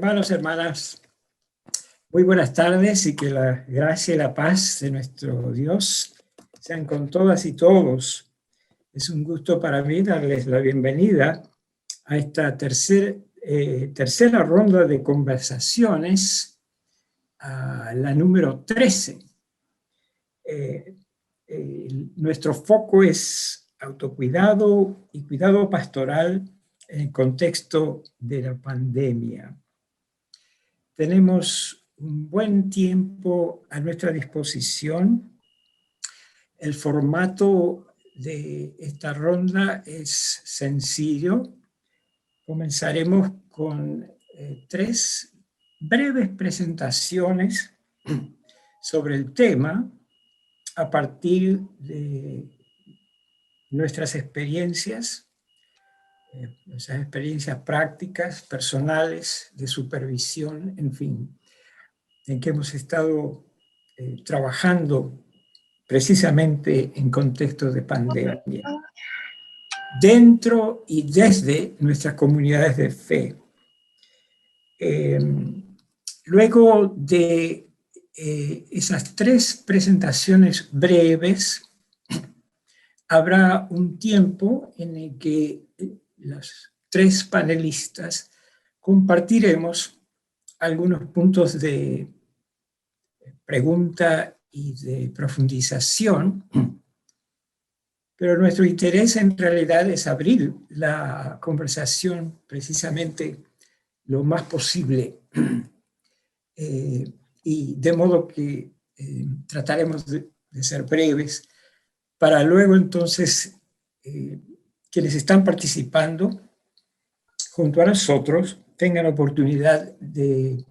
Hermanos, hermanas, muy buenas tardes y que la gracia y la paz de nuestro Dios sean con todas y todos. Es un gusto para mí darles la bienvenida a esta tercera ronda de conversaciones, a la número 13. Nuestro foco es autocuidado y cuidado pastoral en el contexto de la pandemia. Tenemos un buen tiempo a nuestra disposición. El formato de esta ronda es sencillo. Comenzaremos con 3 breves presentaciones sobre el tema a partir de nuestras experiencias prácticas, personales, de supervisión, en fin, en que hemos estado trabajando precisamente en contextos de pandemia, dentro y desde nuestras comunidades de fe. Luego de esas 3 presentaciones breves, habrá un tiempo en el que las 3 panelistas compartiremos algunos puntos de pregunta y de profundización, pero nuestro interés en realidad es abrir la conversación precisamente lo más posible, y de modo que trataremos de ser breves para luego entonces quienes están participando junto a nosotros tengan oportunidad de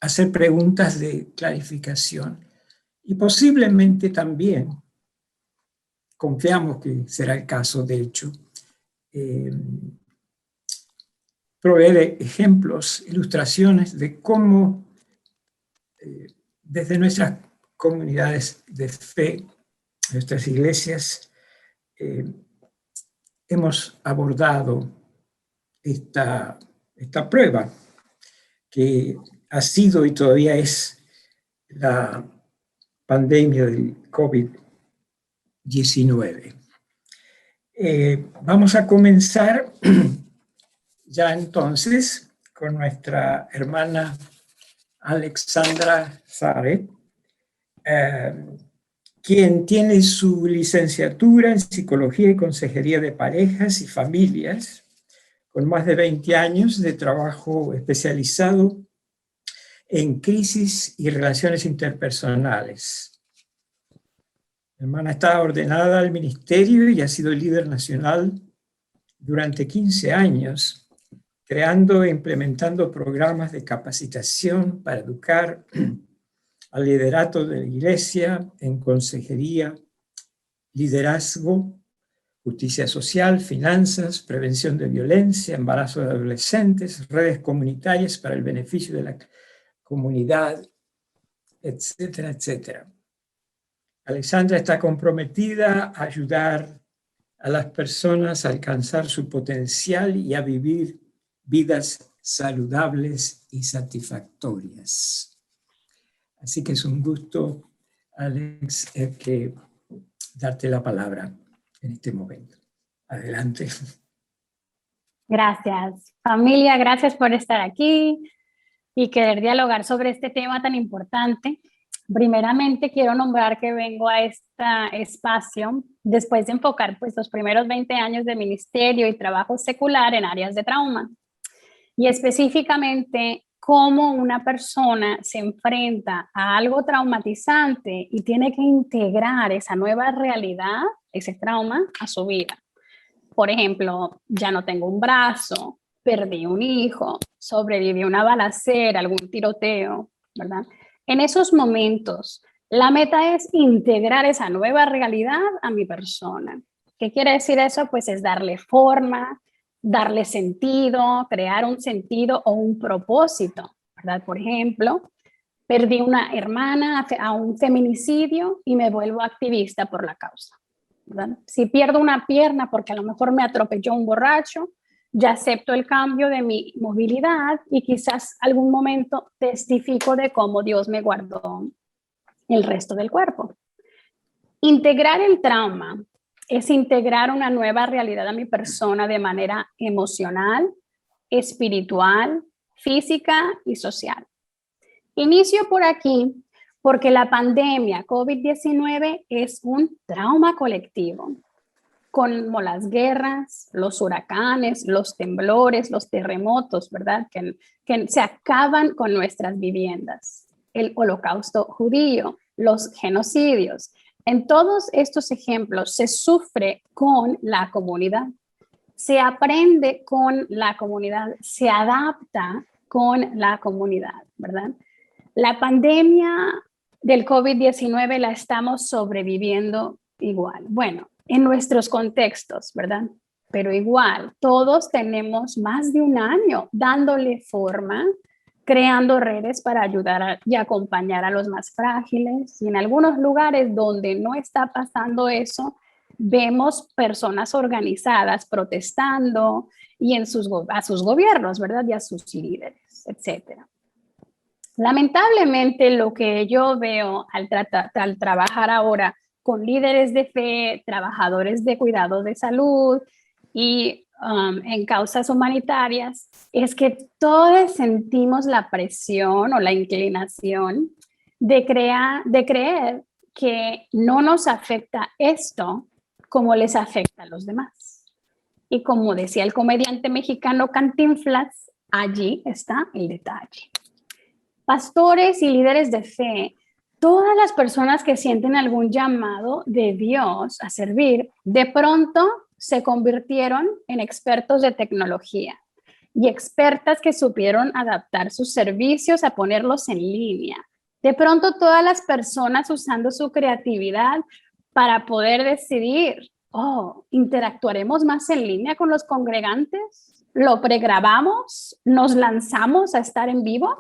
hacer preguntas de clarificación y posiblemente también, confiamos que será el caso de hecho, proveer ejemplos, ilustraciones de cómo desde nuestras comunidades de fe, nuestras iglesias, hemos abordado esta prueba que ha sido y todavía es la pandemia del COVID-19. Vamos a comenzar ya entonces con nuestra hermana Alexandra Zaret, quien tiene su licenciatura en Psicología y Consejería de Parejas y Familias, con más de 20 años de trabajo especializado en crisis y relaciones interpersonales. Mi hermana está ordenada al ministerio y ha sido líder nacional durante 15 años, creando e implementando programas de capacitación para educar al liderato de la iglesia en consejería, liderazgo, justicia social, finanzas, prevención de violencia, embarazo de adolescentes, redes comunitarias para el beneficio de la comunidad, etcétera, etcétera. Alexandra está comprometida a ayudar a las personas a alcanzar su potencial y a vivir vidas saludables y satisfactorias. Así que es un gusto, Alex, darte la palabra en este momento. Adelante. Gracias. Familia, gracias por estar aquí y querer dialogar sobre este tema tan importante. Primeramente, quiero nombrar que vengo a este espacio después de enfocar pues, los primeros 20 años de ministerio y trabajo secular en áreas de trauma. Y específicamente, cómo una persona se enfrenta a algo traumatizante y tiene que integrar esa nueva realidad, ese trauma, a su vida. Por ejemplo, ya no tengo un brazo, perdí un hijo, sobreviví a una balacera, algún tiroteo, ¿verdad? En esos momentos, la meta es integrar esa nueva realidad a mi persona. ¿Qué quiere decir eso? Pues es darle forma, darle sentido, crear un sentido o un propósito, ¿verdad? Por ejemplo, perdí una hermana a un feminicidio y me vuelvo activista por la causa, ¿verdad? Si pierdo una pierna porque a lo mejor me atropelló un borracho, ya acepto el cambio de mi movilidad y quizás algún momento testifico de cómo Dios me guardó el resto del cuerpo. Integrar el trauma es integrar una nueva realidad a mi persona de manera emocional, espiritual, física y social. Inicio por aquí porque la pandemia COVID-19 es un trauma colectivo, como las guerras, los huracanes, los temblores, los terremotos, ¿verdad? Que se acaban con nuestras viviendas. El holocausto judío, los genocidios. En todos estos ejemplos se sufre con la comunidad, se aprende con la comunidad, se adapta con la comunidad, ¿verdad? La pandemia del COVID-19 la estamos sobreviviendo igual. Bueno, en nuestros contextos, ¿verdad? Pero igual, todos tenemos más de un año dándole forma, creando redes para ayudar y acompañar a los más frágiles. Y en algunos lugares donde no está pasando eso, vemos personas organizadas protestando y a sus gobiernos, ¿verdad? Y a sus líderes, etcétera. Lamentablemente, lo que yo veo al trabajar ahora con líderes de fe, trabajadores de cuidado de salud y en causas humanitarias, es que todos sentimos la presión o la inclinación de creer que no nos afecta esto como les afecta a los demás. Y como decía el comediante mexicano Cantinflas, allí está el detalle. Pastores y líderes de fe, todas las personas que sienten algún llamado de Dios a servir, de pronto se convirtieron en expertos de tecnología y expertas que supieron adaptar sus servicios a ponerlos en línea. De pronto todas las personas usando su creatividad para poder decidir, interactuaremos más en línea con los congregantes, lo pregrabamos, nos lanzamos a estar en vivo.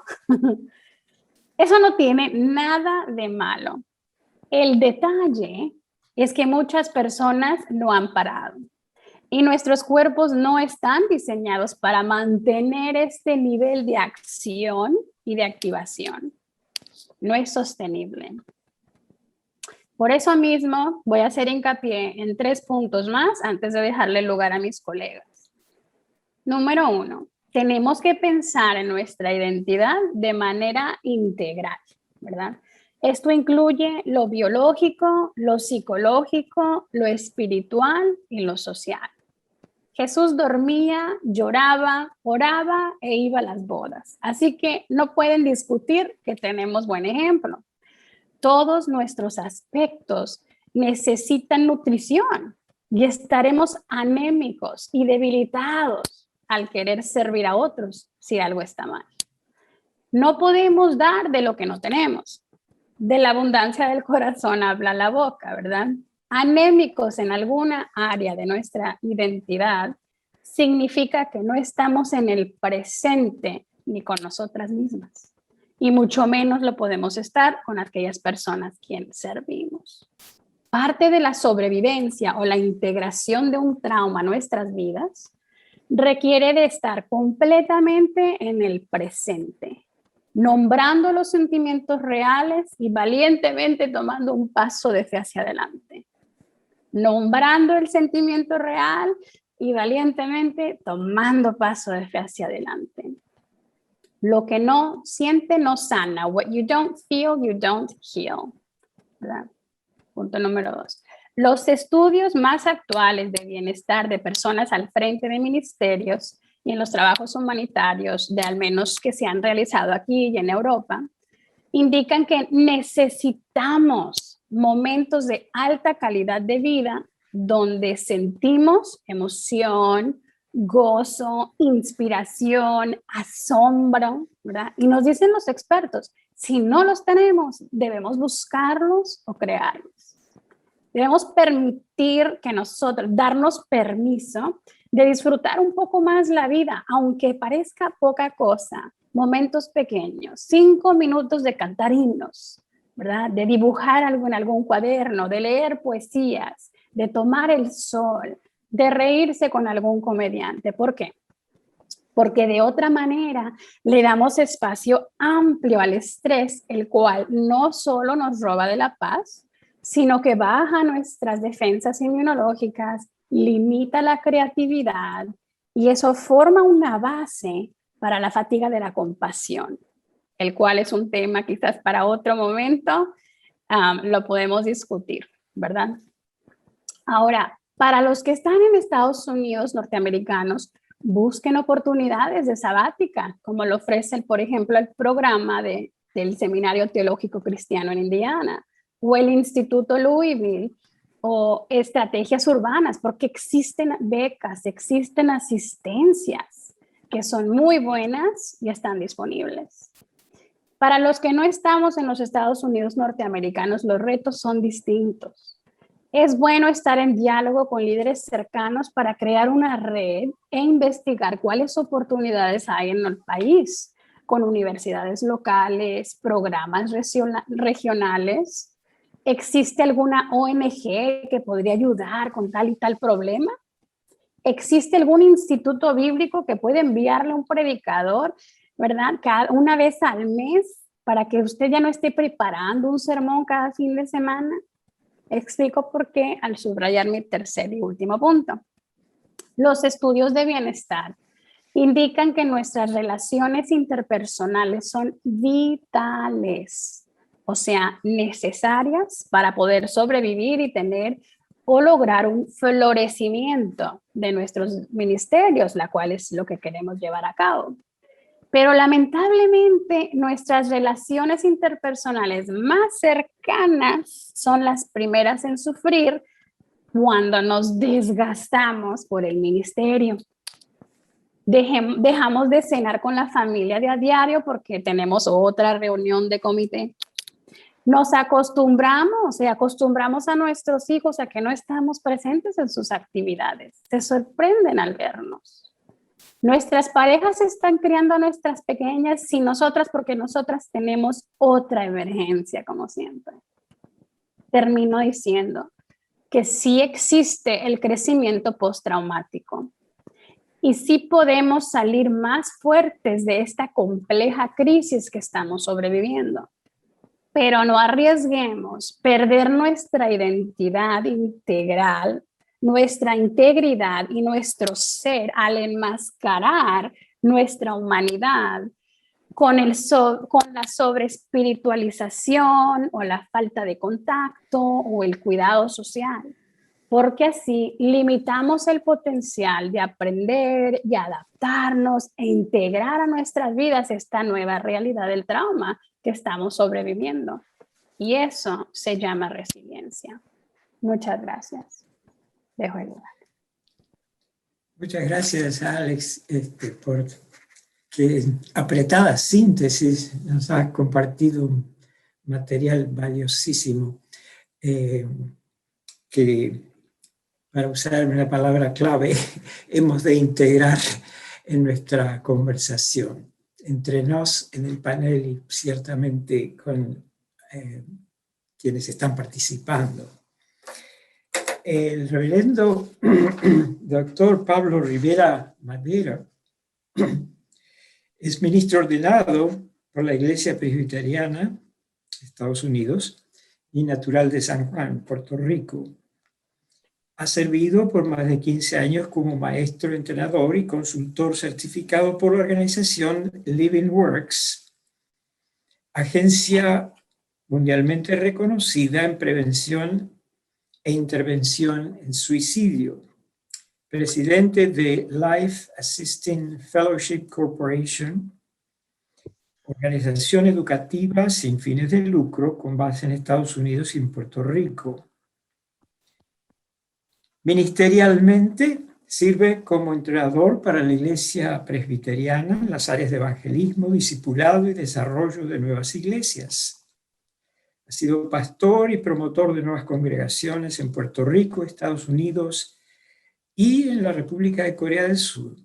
Eso no tiene nada de malo. El detalle es que muchas personas no han parado y nuestros cuerpos no están diseñados para mantener este nivel de acción y de activación. No es sostenible. Por eso mismo voy a hacer hincapié en 3 puntos más antes de dejarle lugar a mis colegas. Número 1. Tenemos que pensar en nuestra identidad de manera integral, ¿verdad? Esto incluye lo biológico, lo psicológico, lo espiritual y lo social. Jesús dormía, lloraba, oraba e iba a las bodas. Así que no pueden discutir que tenemos buen ejemplo. Todos nuestros aspectos necesitan nutrición y estaremos anémicos y debilitados al querer servir a otros si algo está mal. No podemos dar de lo que no tenemos. De la abundancia del corazón habla la boca, ¿verdad? Anémicos en alguna área de nuestra identidad significa que no estamos en el presente ni con nosotras mismas. Y mucho menos lo podemos estar con aquellas personas quienes servimos. Parte de la sobrevivencia o la integración de un trauma a nuestras vidas requiere de estar completamente en el presente, nombrando los sentimientos reales y valientemente tomando un paso de fe hacia adelante. Nombrando el sentimiento real y valientemente tomando paso de fe hacia adelante. Lo que no siente no sana. What you don't feel, you don't heal. ¿Verdad? Punto número 2. Los estudios más actuales de bienestar de personas al frente de ministerios y en los trabajos humanitarios, de al menos que se han realizado aquí y en Europa, indican que necesitamos momentos de alta calidad de vida donde sentimos emoción, gozo, inspiración, asombro, ¿verdad? Y nos dicen los expertos, si no los tenemos, debemos buscarlos o crearlos. Debemos permitir que darnos permiso de disfrutar un poco más la vida, aunque parezca poca cosa, momentos pequeños, 5 minutos de cantar himnos, ¿verdad? De dibujar algo en algún cuaderno, de leer poesías, de tomar el sol, de reírse con algún comediante. ¿Por qué? porque de otra manera le damos espacio amplio al estrés, el cual no solo nos roba de la paz, sino que baja nuestras defensas inmunológicas, limita la creatividad y eso forma una base para la fatiga de la compasión, el cual es un tema quizás para otro momento, lo podemos discutir, ¿verdad? Ahora, para los que están en Estados Unidos norteamericanos, busquen oportunidades de sabática, como lo ofrece, por ejemplo, el programa del Seminario Teológico Cristiano en Indiana, o el Instituto Louisville, o estrategias urbanas, porque existen becas, existen asistencias que son muy buenas y están disponibles. Para los que no estamos en los Estados Unidos norteamericanos, los retos son distintos. Es bueno estar en diálogo con líderes cercanos para crear una red e investigar cuáles oportunidades hay en el país, con universidades locales, programas regionales. ¿Existe alguna ONG que podría ayudar con tal y tal problema? ¿Existe algún instituto bíblico que puede enviarle un predicador, ¿verdad? Una vez al mes para que usted ya no esté preparando un sermón cada fin de semana? Explico por qué al subrayar mi tercer y último punto. Los estudios de bienestar indican que nuestras relaciones interpersonales son vitales, o sea, necesarias para poder sobrevivir y tener o lograr un florecimiento de nuestros ministerios, la cual es lo que queremos llevar a cabo. Pero lamentablemente nuestras relaciones interpersonales más cercanas son las primeras en sufrir cuando nos desgastamos por el ministerio. Dejamos de cenar con la familia de a diario porque tenemos otra reunión de comité. Nos acostumbramos a nuestros hijos a que no estamos presentes en sus actividades. Se sorprenden al vernos. Nuestras parejas están criando a nuestras pequeñas sin nosotras porque nosotras tenemos otra emergencia, como siempre. Termino diciendo que sí existe el crecimiento postraumático y sí podemos salir más fuertes de esta compleja crisis que estamos sobreviviendo. Pero no arriesguemos perder nuestra identidad integral, nuestra integridad y nuestro ser al enmascarar nuestra humanidad con la sobreespiritualización o la falta de contacto o el cuidado social, porque así limitamos el potencial de aprender y adaptarnos e integrar a nuestras vidas esta nueva realidad del trauma que estamos sobreviviendo. Y eso se llama resiliencia. Muchas gracias. Dejo el lugar. Muchas gracias, Alex, por que apretada síntesis nos has compartido un material valiosísimo que, para usar una palabra clave, hemos de integrar en nuestra conversación entre nos en el panel y ciertamente con quienes están participando. El reverendo doctor Pablo Rivera Madera es ministro ordenado por la Iglesia Presbiteriana de Estados Unidos y natural de San Juan, Puerto Rico. Ha servido por más de 15 años como maestro, entrenador y consultor certificado por la organización Living Works, agencia mundialmente reconocida en prevención e intervención en suicidio, presidente de Life Assisting Fellowship Corporation, organización educativa sin fines de lucro con base en Estados Unidos y en Puerto Rico. Ministerialmente sirve como entrenador para la Iglesia Presbiteriana en las áreas de evangelismo, discipulado y desarrollo de nuevas iglesias. Ha sido pastor y promotor de nuevas congregaciones en Puerto Rico, Estados Unidos y en la República de Corea del Sur.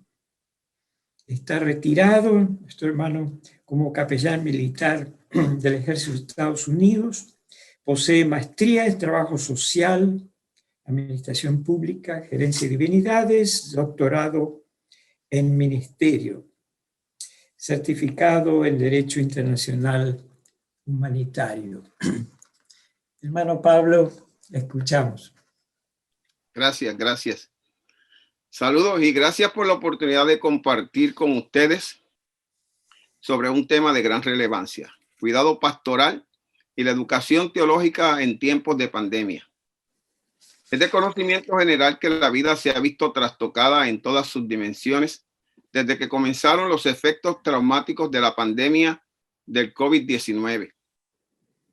Está retirado, nuestro hermano, como capellán militar del Ejército de Estados Unidos. Posee maestría en trabajo social, administración pública, gerencia de divinidades, doctorado en Ministerio, certificado en Derecho Internacional Humanitario. Hermano Pablo, escuchamos. Gracias. Saludos y gracias por la oportunidad de compartir con ustedes sobre un tema de gran relevancia: cuidado pastoral y la educación teológica en tiempos de pandemia. Es de conocimiento general que la vida se ha visto trastocada en todas sus dimensiones desde que comenzaron los efectos traumáticos de la pandemia del COVID-19.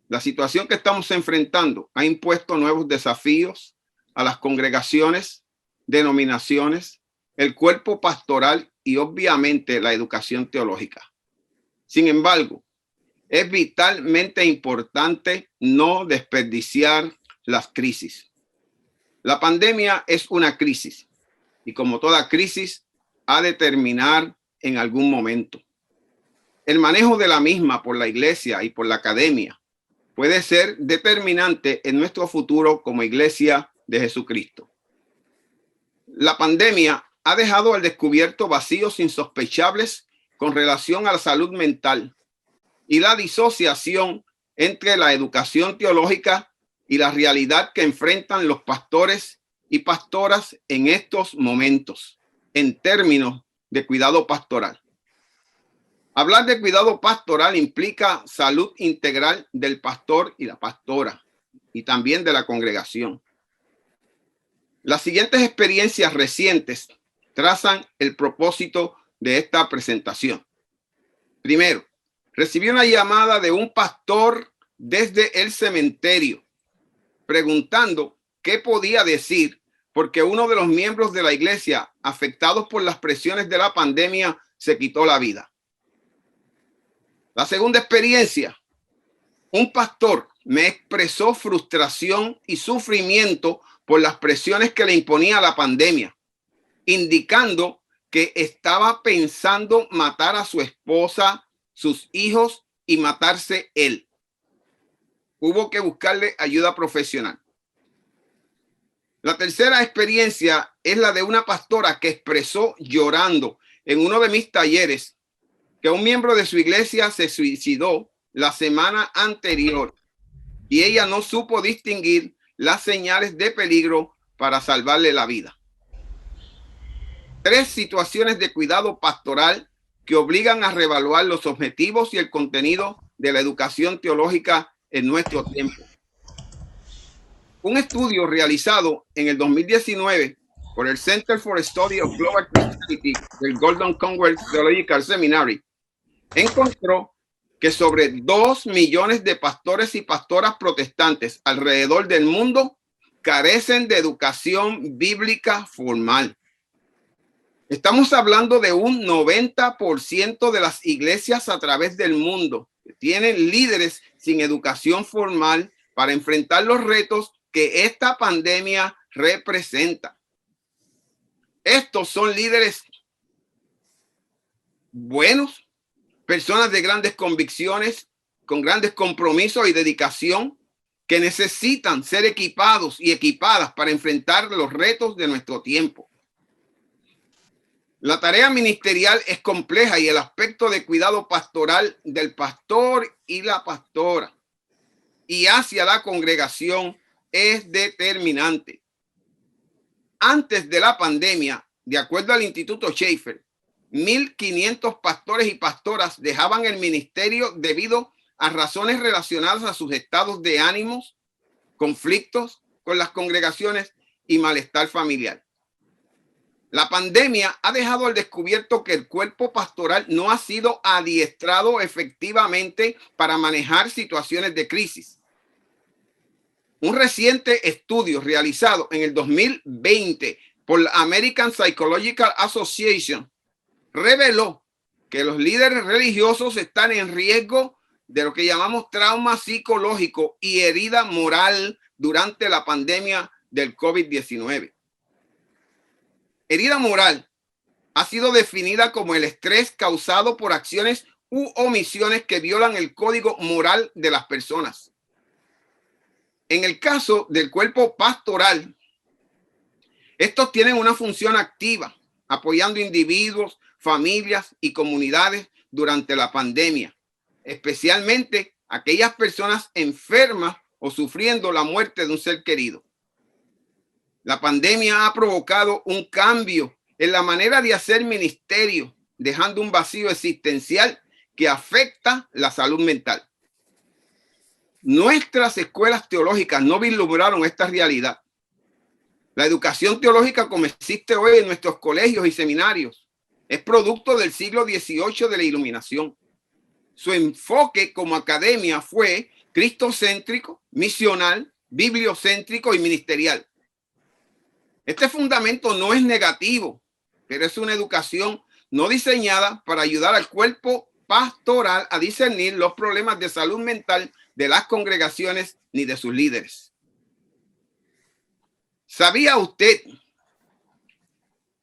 La situación que estamos enfrentando ha impuesto nuevos desafíos a las congregaciones, denominaciones, el cuerpo pastoral y obviamente la educación teológica. Sin embargo, es vitalmente importante no desperdiciar las crisis. La pandemia es una crisis y, como toda crisis, ha de terminar en algún momento. El manejo de la misma por la iglesia y por la academia puede ser determinante en nuestro futuro como iglesia de Jesucristo. La pandemia ha dejado al descubierto vacíos insospechables con relación a la salud mental y la disociación entre la educación teológica y la realidad que enfrentan los pastores y pastoras en estos momentos en términos de cuidado pastoral. Hablar de cuidado pastoral implica salud integral del pastor y la pastora y también de la congregación. Las siguientes experiencias recientes trazan el propósito de esta presentación. Primero, recibí una llamada de un pastor desde el cementerio preguntando qué podía decir porque uno de los miembros de la iglesia afectados por las presiones de la pandemia se quitó la vida. La segunda experiencia, un pastor me expresó frustración y sufrimiento por las presiones que le imponía la pandemia, indicando que estaba pensando matar a su esposa, sus hijos y matarse él. Hubo que buscarle ayuda profesional. La tercera experiencia es la de una pastora que expresó llorando en uno de mis talleres que un miembro de su iglesia se suicidó la semana anterior y ella no supo distinguir las señales de peligro para salvarle la vida. 3 situaciones de cuidado pastoral que obligan a reevaluar los objetivos y el contenido de la educación teológica en nuestro tiempo. Un estudio realizado en el 2019 por el Center for Study of Global Christianity del Gordon Conwell Theological Seminary encontró que sobre 2 millones de pastores y pastoras protestantes alrededor del mundo carecen de educación bíblica formal. Estamos hablando de un 90% de las iglesias a través del mundo que tienen líderes sin educación formal para enfrentar los retos que esta pandemia representa. Estos son líderes buenos, personas de grandes convicciones, con grandes compromisos y dedicación, que necesitan ser equipados y equipadas para enfrentar los retos de nuestro tiempo. La tarea ministerial es compleja y el aspecto de cuidado pastoral del pastor y la pastora y hacia la congregación es determinante. Antes de la pandemia, de acuerdo al Instituto Schaeffer, 1,500 pastores y pastoras dejaban el ministerio debido a razones relacionadas a sus estados de ánimos, conflictos con las congregaciones y malestar familiar. La pandemia ha dejado al descubierto que el cuerpo pastoral no ha sido adiestrado efectivamente para manejar situaciones de crisis. Un reciente estudio realizado en el 2020 por la American Psychological Association reveló que los líderes religiosos están en riesgo de lo que llamamos trauma psicológico y herida moral durante la pandemia del COVID-19. Herida moral ha sido definida como el estrés causado por acciones u omisiones que violan el código moral de las personas. En el caso del cuerpo pastoral, estos tienen una función activa apoyando individuos, familias y comunidades durante la pandemia, especialmente aquellas personas enfermas o sufriendo la muerte de un ser querido. La pandemia ha provocado un cambio en la manera de hacer ministerio, dejando un vacío existencial que afecta la salud mental. Nuestras escuelas teológicas no vislumbraron esta realidad. La educación teológica como existe hoy en nuestros colegios y seminarios es producto del siglo XVIII de la Iluminación. Su enfoque como academia fue cristocéntrico, misional, bibliocéntrico y ministerial. Este fundamento no es negativo, pero es una educación no diseñada para ayudar al cuerpo pastoral a discernir los problemas de salud mental de las congregaciones ni de sus líderes. ¿Sabía usted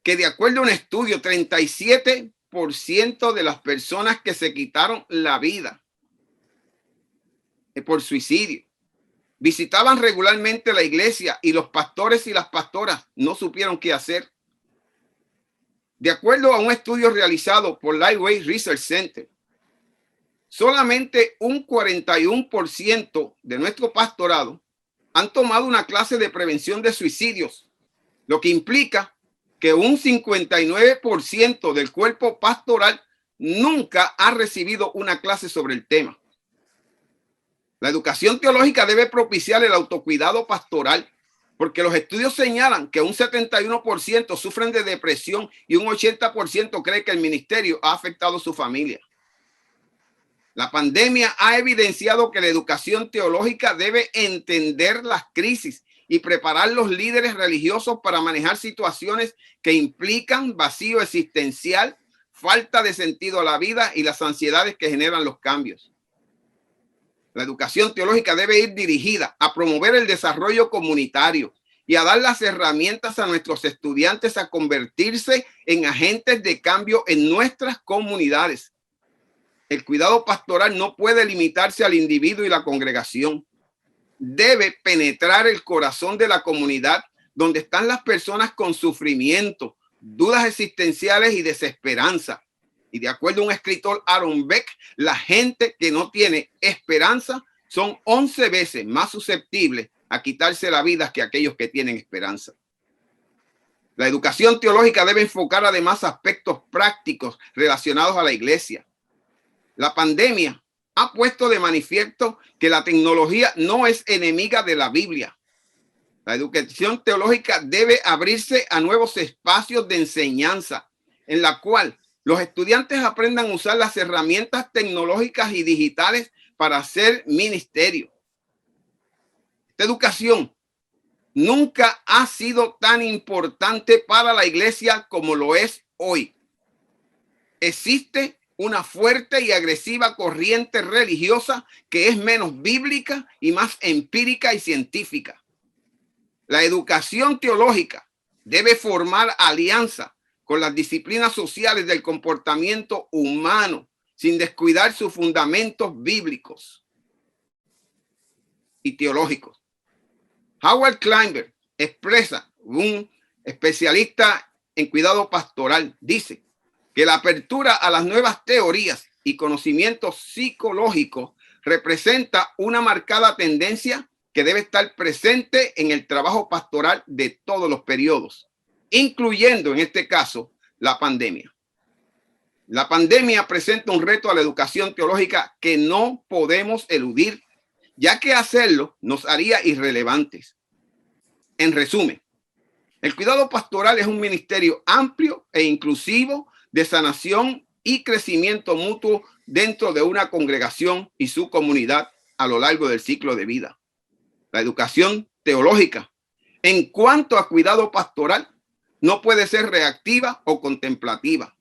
que de acuerdo a un estudio, 37% de las personas que se quitaron la vida por suicidio visitaban regularmente la iglesia y los pastores y las pastoras no supieron qué hacer? De acuerdo a un estudio realizado por Lifeway Research Center, solamente un 41% de nuestro pastorado han tomado una clase de prevención de suicidios, lo que implica que un 59% del cuerpo pastoral nunca ha recibido una clase sobre el tema. La educación teológica debe propiciar el autocuidado pastoral, porque los estudios señalan que un 71% sufren de depresión y un 80% cree que el ministerio ha afectado a su familia. La pandemia ha evidenciado que la educación teológica debe entender las crisis y preparar los líderes religiosos para manejar situaciones que implican vacío existencial, falta de sentido a la vida y las ansiedades que generan los cambios. La educación teológica debe ir dirigida a promover el desarrollo comunitario y a dar las herramientas a nuestros estudiantes a convertirse en agentes de cambio en nuestras comunidades. El cuidado pastoral no puede limitarse al individuo y la congregación. Debe penetrar el corazón de la comunidad donde están las personas con sufrimiento, dudas existenciales y desesperanza. Y de acuerdo a un escritor, Aaron Beck, la gente que no tiene esperanza son 11 veces más susceptibles a quitarse la vida que aquellos que tienen esperanza. La educación teológica debe enfocar además aspectos prácticos relacionados a la iglesia. La pandemia ha puesto de manifiesto que la tecnología no es enemiga de la Biblia. La educación teológica debe abrirse a nuevos espacios de enseñanza, en la cual los estudiantes aprendan a usar las herramientas tecnológicas y digitales para hacer ministerio. Esta educación nunca ha sido tan importante para la iglesia como lo es hoy. Existe una fuerte y agresiva corriente religiosa que es menos bíblica y más empírica y científica. La educación teológica debe formar alianza con las disciplinas sociales del comportamiento humano, sin descuidar sus fundamentos bíblicos y teológicos. Howard Kleinberg expresa, un especialista en cuidado pastoral, dice que la apertura a las nuevas teorías y conocimientos psicológicos representa una marcada tendencia que debe estar presente en el trabajo pastoral de todos los periodos, incluyendo en este caso la pandemia. La pandemia presenta un reto a la educación teológica que no podemos eludir, ya que hacerlo nos haría irrelevantes. En resumen, el cuidado pastoral es un ministerio amplio e inclusivo de sanación y crecimiento mutuo dentro de una congregación y su comunidad a lo largo del ciclo de vida. La educación teológica, en cuanto a cuidado pastoral, no puede ser reactiva o contemplativa.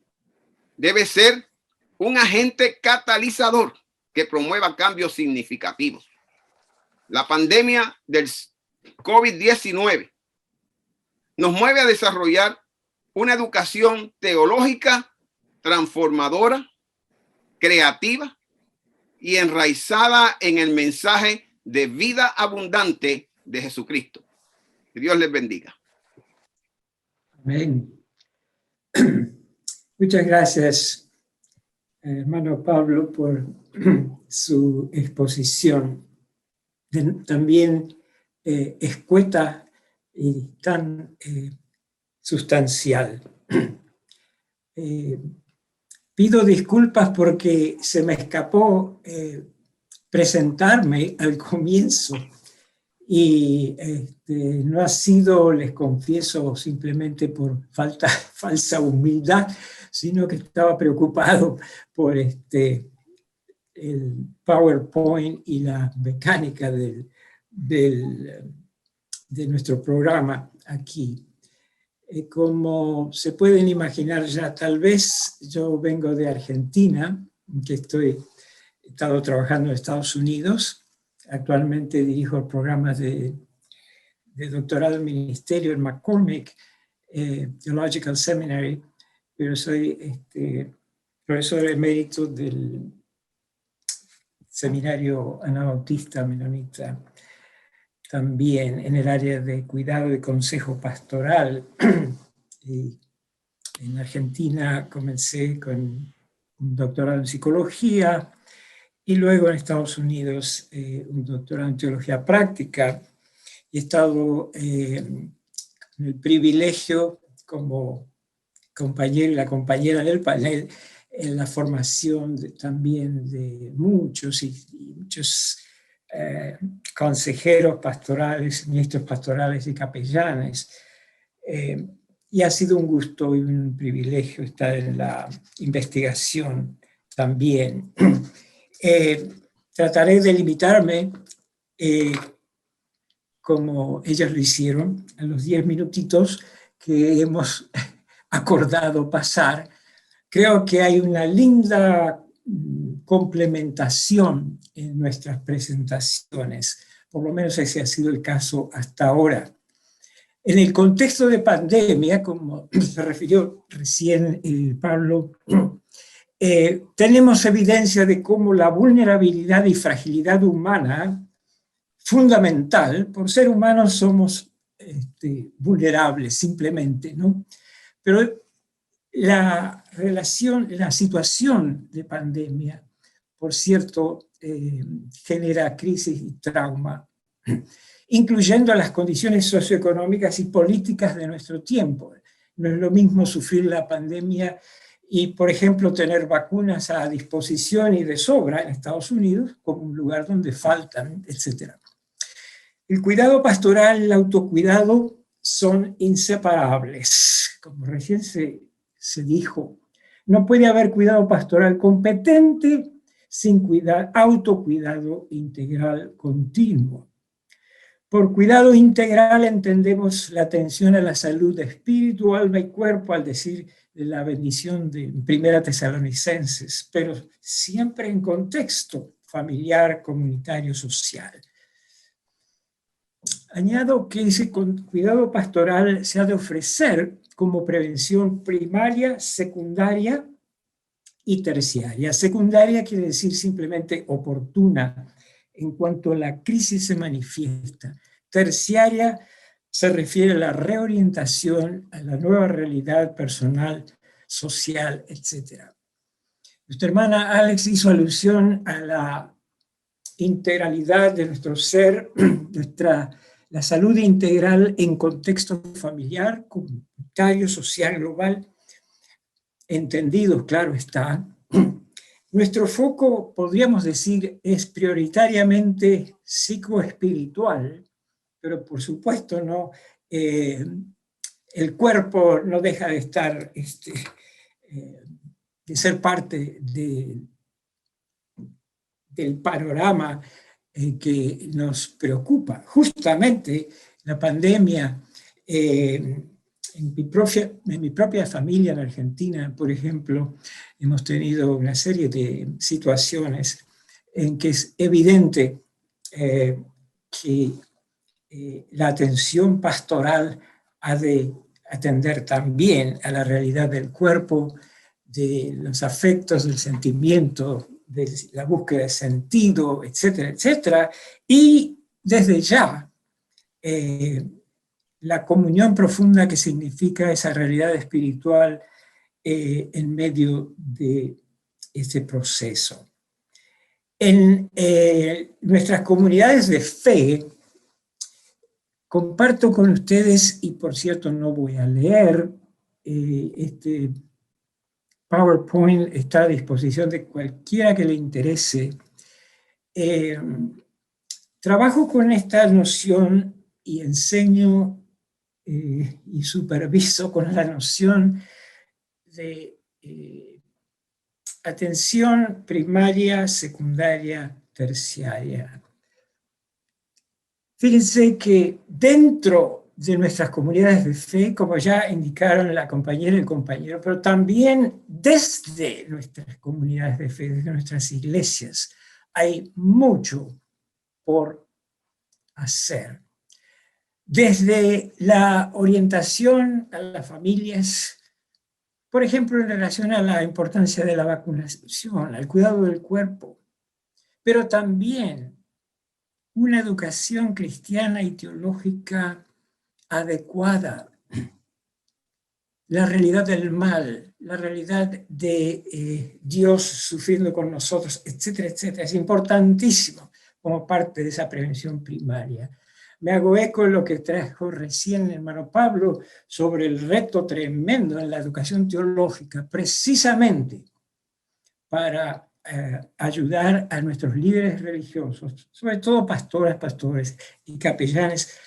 Debe ser un agente catalizador que promueva cambios significativos. La pandemia del COVID-19 nos mueve a desarrollar una educación teológica transformadora, creativa y enraizada en el mensaje de vida abundante de Jesucristo. Que Dios les bendiga. Amén. Muchas gracias, hermano Pablo, por su exposición, también escueta y tan sustancial. Pido disculpas porque se me escapó presentarme al comienzo y no ha sido, les confieso, simplemente por falsa humildad, sino que estaba preocupado por el PowerPoint y la mecánica de nuestro programa aquí. Como se pueden imaginar ya, tal vez yo vengo de Argentina, que he estado trabajando en Estados Unidos. Actualmente dirijo programas de doctorado en ministerio en McCormick Theological Seminary, pero soy profesor emérito del seminario anabautista menonita, también en el área de cuidado y consejo pastoral. Y en Argentina comencé con un doctorado en psicología, y luego en Estados Unidos un doctorado en teología práctica. He estado en el privilegio como compañero y la compañera del panel en la formación también de muchos consejeros pastorales, ministros pastorales y capellanes. Y ha sido un gusto y un privilegio estar en la investigación también. Trataré de limitarme, como ellos lo hicieron, a los 10 minutitos que hemos acordado pasar. Creo que hay una linda complementación en nuestras presentaciones, por lo menos ese ha sido el caso hasta ahora. En el contexto de pandemia, como se refirió recién Pablo, tenemos evidencia de cómo la vulnerabilidad y fragilidad humana, fundamental, por ser humanos somos vulnerables simplemente, ¿no? Pero la situación de pandemia, por cierto, genera crisis y trauma, incluyendo las condiciones socioeconómicas y políticas de nuestro tiempo. No es lo mismo sufrir la pandemia y, por ejemplo, tener vacunas a disposición y de sobra en Estados Unidos, como un lugar donde faltan, etc. El cuidado pastoral y el autocuidado son inseparables. Como recién se dijo, no puede haber cuidado pastoral competente sin autocuidado integral continuo. Por cuidado integral entendemos la atención a la salud de espíritu, alma y cuerpo, al decir la bendición de 1 Tesalonicenses, pero siempre en contexto familiar, comunitario, social. Añado que ese cuidado pastoral se ha de ofrecer como prevención primaria, secundaria y terciaria. Secundaria quiere decir simplemente oportuna en cuanto la crisis se manifiesta. Terciaria se refiere a la reorientación, a la nueva realidad personal, social, etc. Nuestra hermana Alex hizo alusión a la integralidad de nuestro ser, la salud integral en contexto familiar, comunitario, social, global, entendidos, claro está. Nuestro foco, podríamos decir, es prioritariamente psicoespiritual, pero por supuesto no, el cuerpo no deja de estar, de ser parte del panorama que nos preocupa. Justamente la pandemia, en mi propia familia en Argentina, por ejemplo, hemos tenido una serie de situaciones en que es evidente que la atención pastoral ha de atender también a la realidad del cuerpo, de los afectos, del sentimiento, de la búsqueda de sentido, etcétera, etcétera, y desde ya la comunión profunda que significa esa realidad espiritual en medio de ese proceso. En nuestras comunidades de fe, comparto con ustedes, y por cierto no voy a leer, este PowerPoint está a disposición de cualquiera que le interese. Trabajo con esta noción y enseño y superviso con la noción de atención primaria, secundaria, terciaria. Fíjense que dentro de nuestras comunidades de fe, como ya indicaron la compañera y el compañero, pero también desde nuestras comunidades de fe, desde nuestras iglesias, hay mucho por hacer. Desde la orientación a las familias, por ejemplo, en relación a la importancia de la vacunación, al cuidado del cuerpo, pero también una educación cristiana y teológica adecuada, la realidad del mal, la realidad de Dios sufriendo con nosotros, etcétera, etcétera. Es importantísimo como parte de esa prevención primaria. Me hago eco de lo que trajo recién el hermano Pablo sobre el reto tremendo en la educación teológica, precisamente para ayudar a nuestros líderes religiosos, sobre todo pastoras, pastores y capellanes,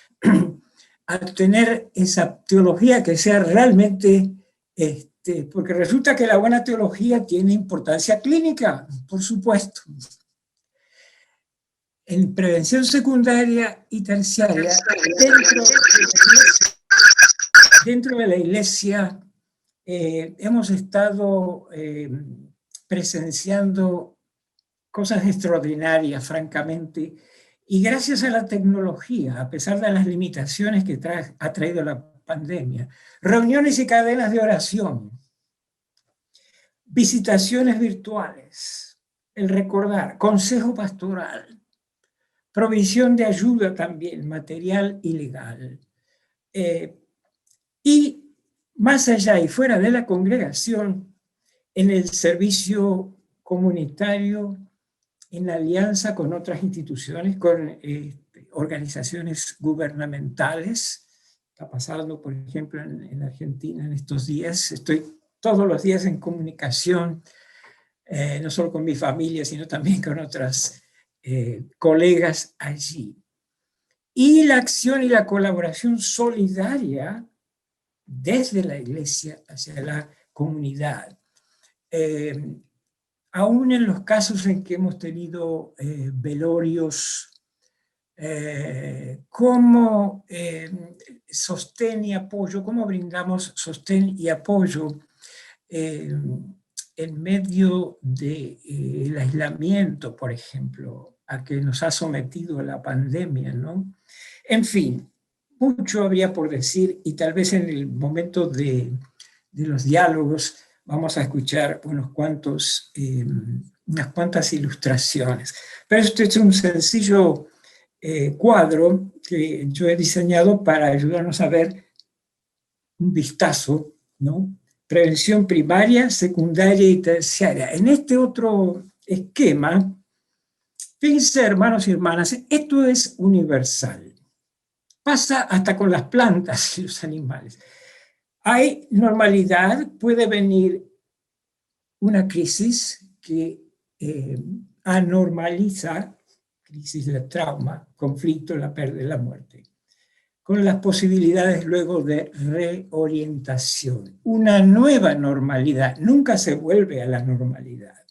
a tener esa teología que sea realmente, porque resulta que la buena teología tiene importancia clínica, por supuesto. En prevención secundaria y terciaria, dentro de la iglesia hemos estado presenciando cosas extraordinarias, francamente, y gracias a la tecnología, a pesar de las limitaciones que ha traído la pandemia, reuniones y cadenas de oración, visitaciones virtuales, el recordar, consejo pastoral, provisión de ayuda también, material y legal. Y más allá y fuera de la congregación, en el servicio comunitario, en alianza con otras instituciones, con organizaciones gubernamentales. Está pasando, por ejemplo, en Argentina en estos días. Estoy todos los días en comunicación, no solo con mi familia, sino también con otras colegas allí. Y la acción y la colaboración solidaria desde la iglesia hacia la comunidad. Aún en los casos en que hemos tenido velorios, cómo sostén y apoyo, cómo brindamos sostén y apoyo en medio del aislamiento, por ejemplo, a que nos ha sometido la pandemia, ¿no? En fin, mucho habría por decir y tal vez en el momento de los diálogos vamos a escuchar unas cuantas ilustraciones. Pero esto es un sencillo cuadro que yo he diseñado para ayudarnos a ver un vistazo, ¿no? Prevención primaria, secundaria y terciaria. En este otro esquema, fíjense, hermanos y hermanas, esto es universal. Pasa hasta con las plantas y los animales. Hay normalidad, puede venir una crisis que anormaliza, crisis de trauma, conflicto, la pérdida, la muerte, con las posibilidades luego de reorientación. Una nueva normalidad, nunca se vuelve a la normalidad.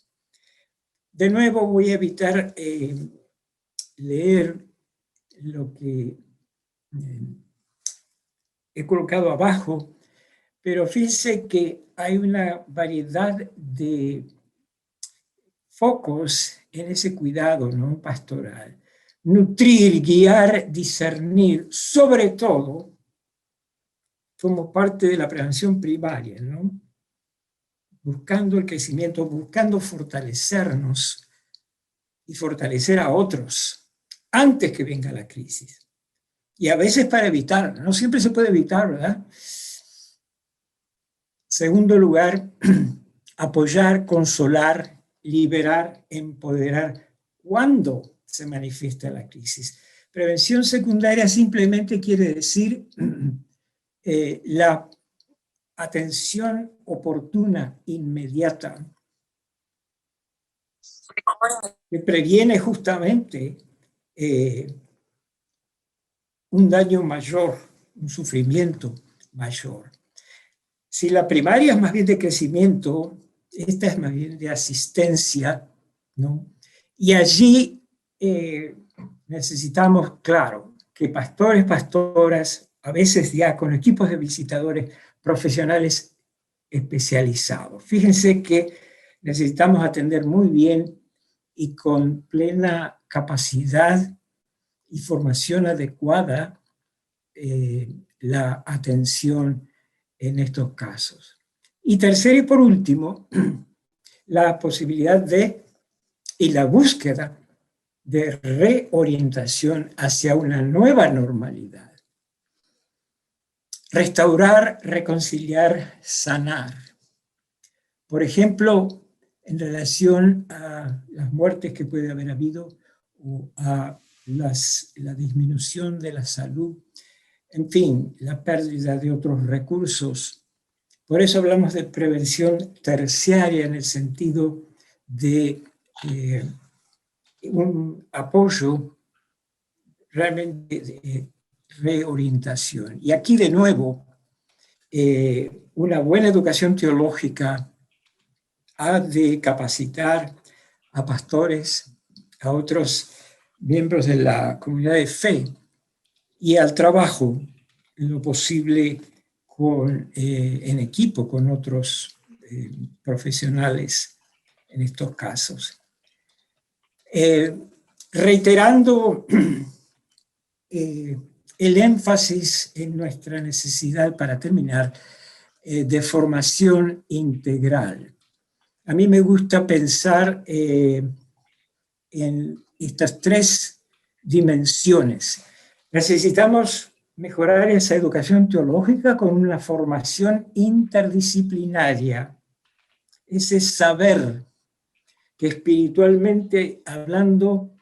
De nuevo voy a evitar leer lo que he colocado abajo, pero fíjense que hay una variedad de focos en ese cuidado, ¿no?, pastoral. Nutrir, guiar, discernir, sobre todo, como parte de la prevención primaria, ¿no? Buscando el crecimiento, buscando fortalecernos y fortalecer a otros antes que venga la crisis. Y a veces para evitar, no siempre se puede evitar, ¿verdad? Segundo lugar, apoyar, consolar, liberar, empoderar cuando se manifiesta la crisis. Prevención secundaria simplemente quiere decir la atención oportuna, inmediata, que previene justamente un daño mayor, un sufrimiento mayor. Si la primaria es más bien de crecimiento, esta es más bien de asistencia, ¿no? Y allí necesitamos, claro, que pastores, pastoras, a veces diáconos, equipos de visitadores, profesionales especializados. Fíjense que necesitamos atender muy bien y con plena capacidad y formación adecuada la atención en estos casos. Y tercero y por último, la posibilidad de y la búsqueda de reorientación hacia una nueva normalidad. Restaurar, reconciliar, sanar. Por ejemplo, en relación a las muertes que puede haber habido o a la disminución de la salud, en fin, la pérdida de otros recursos. Por eso hablamos de prevención terciaria en el sentido de un apoyo realmente de reorientación. Y aquí de nuevo, una buena educación teológica ha de capacitar a pastores, a otros miembros de la comunidad de fe y al trabajo, en lo posible en equipo con otros profesionales en estos casos. Reiterando el énfasis en nuestra necesidad, para terminar, de formación integral. A mí me gusta pensar en estas tres dimensiones. Necesitamos mejorar esa educación teológica con una formación interdisciplinaria, ese saber que espiritualmente hablando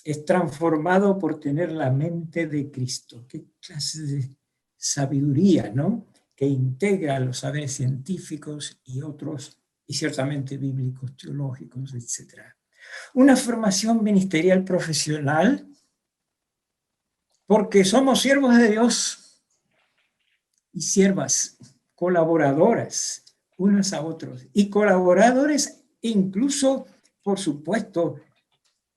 es transformado por tener la mente de Cristo. Qué clase de sabiduría, ¿no? Que integra los saberes científicos y otros, y ciertamente bíblicos, teológicos, etc. Una formación ministerial profesional, porque somos siervos de Dios y siervas, colaboradoras unos a otros, y colaboradores incluso, por supuesto,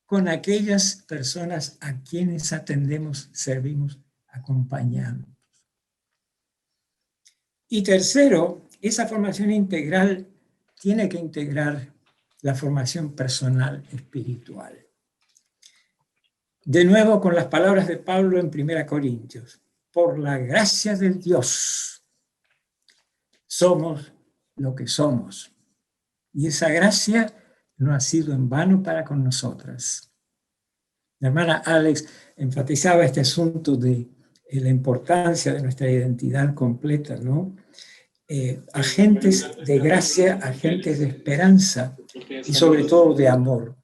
con aquellas personas a quienes atendemos, servimos, acompañamos. Y tercero, esa formación integral tiene que integrar la formación personal espiritual. De nuevo con las palabras de Pablo en 1 Corintios, por la gracia de Dios somos lo que somos. Y esa gracia no ha sido en vano para con nosotras. La hermana Alex enfatizaba este asunto de la importancia de nuestra identidad completa, ¿no? Agentes de gracia, agentes de esperanza y sobre todo de amor.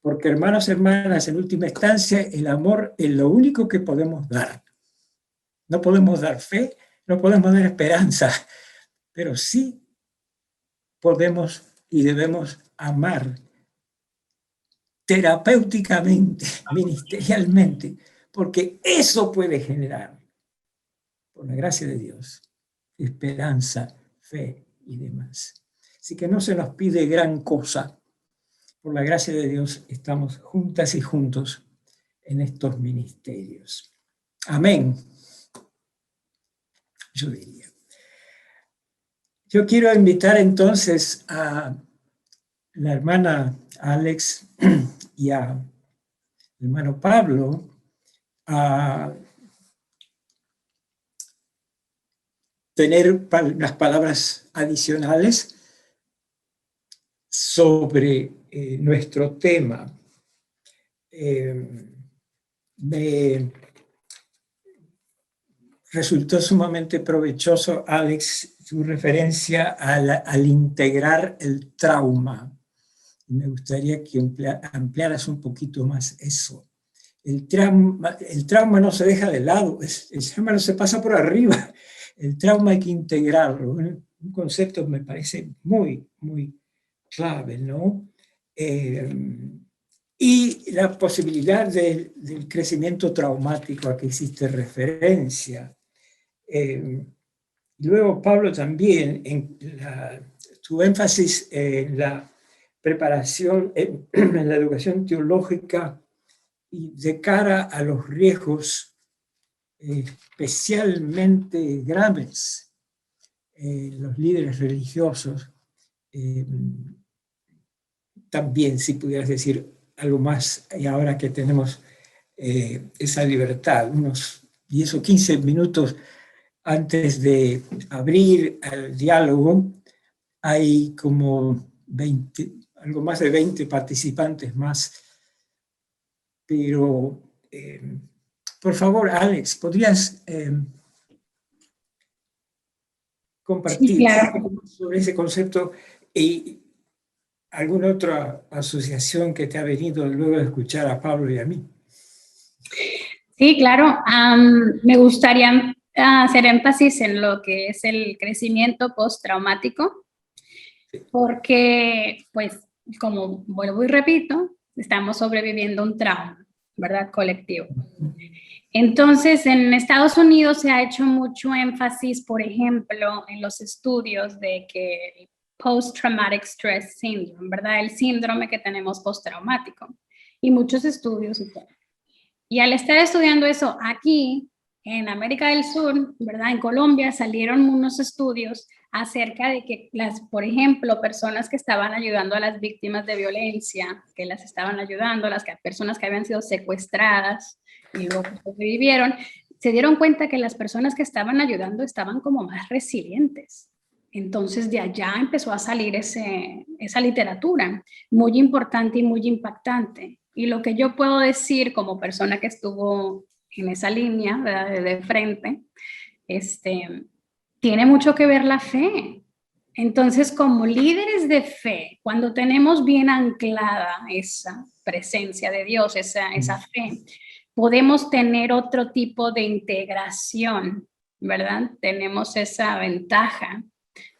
Porque hermanos, hermanas, en última instancia, el amor es lo único que podemos dar. No podemos dar fe, no podemos dar esperanza, pero sí podemos y debemos amar terapéuticamente, ministerialmente, porque eso puede generar, por la gracia de Dios, esperanza, fe y demás. Así que no se nos pide gran cosa. Por la gracia de Dios estamos juntas y juntos en estos ministerios. Amén. Yo diría. Yo quiero invitar entonces a la hermana Alex y al hermano Pablo a tener unas palabras adicionales sobre nuestro tema. Me resultó sumamente provechoso, Alex, su referencia al integrar el trauma. Me gustaría que ampliaras un poquito más eso. El trauma no se deja de lado, el trauma no se pasa por arriba. El trauma hay que integrarlo. Un concepto me parece muy, muy clave, ¿no? Y la posibilidad del crecimiento traumático a que hiciste referencia. Luego, Pablo, también tu énfasis en la preparación, en la educación teológica y de cara a los riesgos especialmente graves, los líderes religiosos, también, si pudieras decir algo más, y ahora que tenemos esa libertad, unos 10 o 15 minutos antes de abrir el diálogo, hay como 20, algo más de 20 participantes más, pero por favor, Alex, ¿podrías compartir Sí, claro. sobre ese concepto y alguna otra asociación que te ha venido luego de escuchar a Pablo y a mí? Sí, claro. Me gustaría hacer énfasis en lo que es el crecimiento postraumático, porque, pues, como vuelvo y repito, estamos sobreviviendo un trauma, ¿verdad? Colectivo. Entonces, en Estados Unidos se ha hecho mucho énfasis, por ejemplo, en los estudios de que el Post-Traumatic Stress Syndrome, ¿verdad? El síndrome que tenemos postraumático. Y muchos estudios y todo. Y al estar estudiando eso aquí, en América del Sur, ¿verdad? En Colombia salieron unos estudios acerca de que por ejemplo, personas que estaban ayudando a las víctimas de violencia, que las estaban ayudando, personas que habían sido secuestradas y luego sobrevivieron, se dieron cuenta que las personas que estaban ayudando estaban como más resilientes. Entonces de allá empezó a salir esa literatura muy importante y muy impactante. Y lo que yo puedo decir como persona que estuvo en esa línea, ¿verdad? De frente, tiene mucho que ver la fe. Entonces, como líderes de fe, cuando tenemos bien anclada esa presencia de Dios, esa fe, podemos tener otro tipo de integración, ¿verdad? Tenemos esa ventaja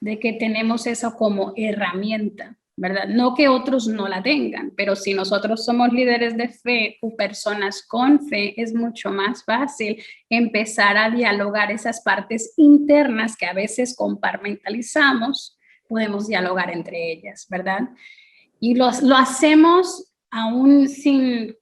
de que tenemos eso como herramienta, ¿verdad? No que otros no la tengan, pero si nosotros somos líderes de fe o personas con fe, es mucho más fácil empezar a dialogar esas partes internas que a veces compartimentalizamos, podemos dialogar entre ellas, ¿verdad? Y lo hacemos aún sin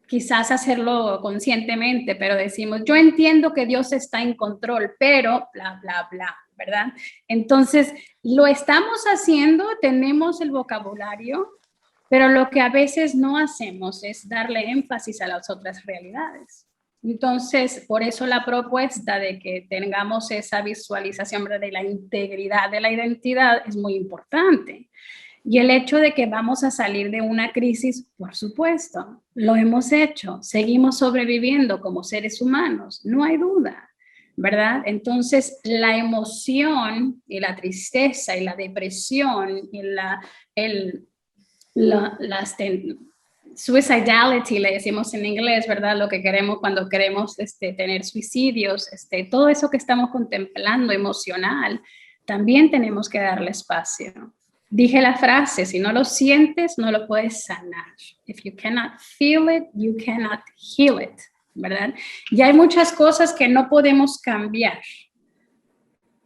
quizás hacerlo conscientemente, pero decimos, yo entiendo que Dios está en control, pero bla, bla, bla, ¿verdad? Entonces, lo estamos haciendo, tenemos el vocabulario, pero lo que a veces no hacemos es darle énfasis a las otras realidades. Entonces, por eso la propuesta de que tengamos esa visualización de la integridad de la identidad es muy importante. Y el hecho de que vamos a salir de una crisis, por supuesto, lo hemos hecho, seguimos sobreviviendo como seres humanos, no hay duda, ¿verdad? Entonces, la emoción y la tristeza y la depresión y suicidality, le decimos en inglés, ¿verdad? Lo que queremos cuando queremos tener suicidios, todo eso que estamos contemplando emocional, también tenemos que darle espacio. Dije la frase, si no lo sientes, no lo puedes sanar. If you cannot feel it, you cannot heal it, ¿verdad? Y hay muchas cosas que no podemos cambiar,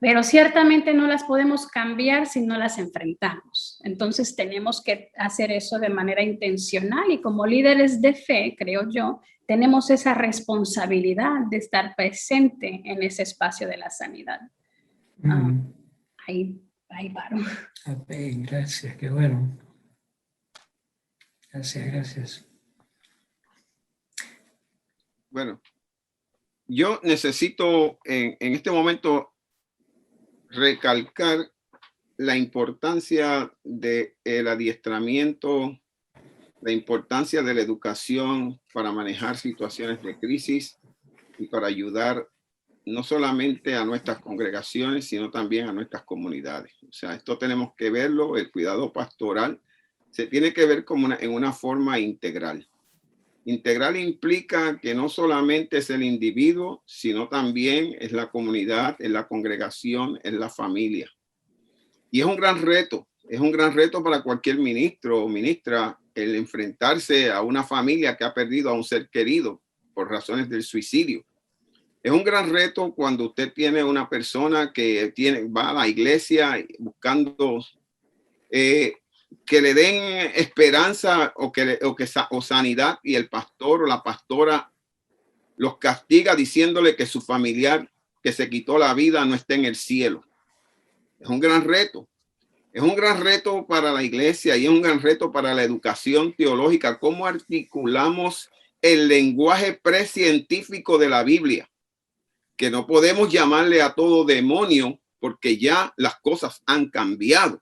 pero ciertamente no las podemos cambiar si no las enfrentamos. Entonces tenemos que hacer eso de manera intencional y como líderes de fe, creo yo, tenemos esa responsabilidad de estar presente en ese espacio de la sanidad. Ahí paro. Gracias, qué bueno. Gracias. Bueno, yo necesito en este momento recalcar la importancia del adiestramiento, la importancia de la educación para manejar situaciones de crisis y para ayudar no solamente a nuestras congregaciones, sino también a nuestras comunidades. O sea, esto tenemos que verlo, el cuidado pastoral se tiene que ver como en una forma integral. Integral implica que no solamente es el individuo, sino también es la comunidad, es la congregación, es la familia. Y es un gran reto para cualquier ministro o ministra el enfrentarse a una familia que ha perdido a un ser querido por razones del suicidio. Es un gran reto cuando usted tiene una persona que va a la iglesia buscando que le den esperanza o sanidad, y el pastor o la pastora los castiga diciéndole que su familiar que se quitó la vida no está en el cielo. Es un gran reto. Es un gran reto para la iglesia y es un gran reto para la educación teológica. ¿Cómo articulamos el lenguaje precientífico de la Biblia? Que no podemos llamarle a todo demonio porque ya las cosas han cambiado.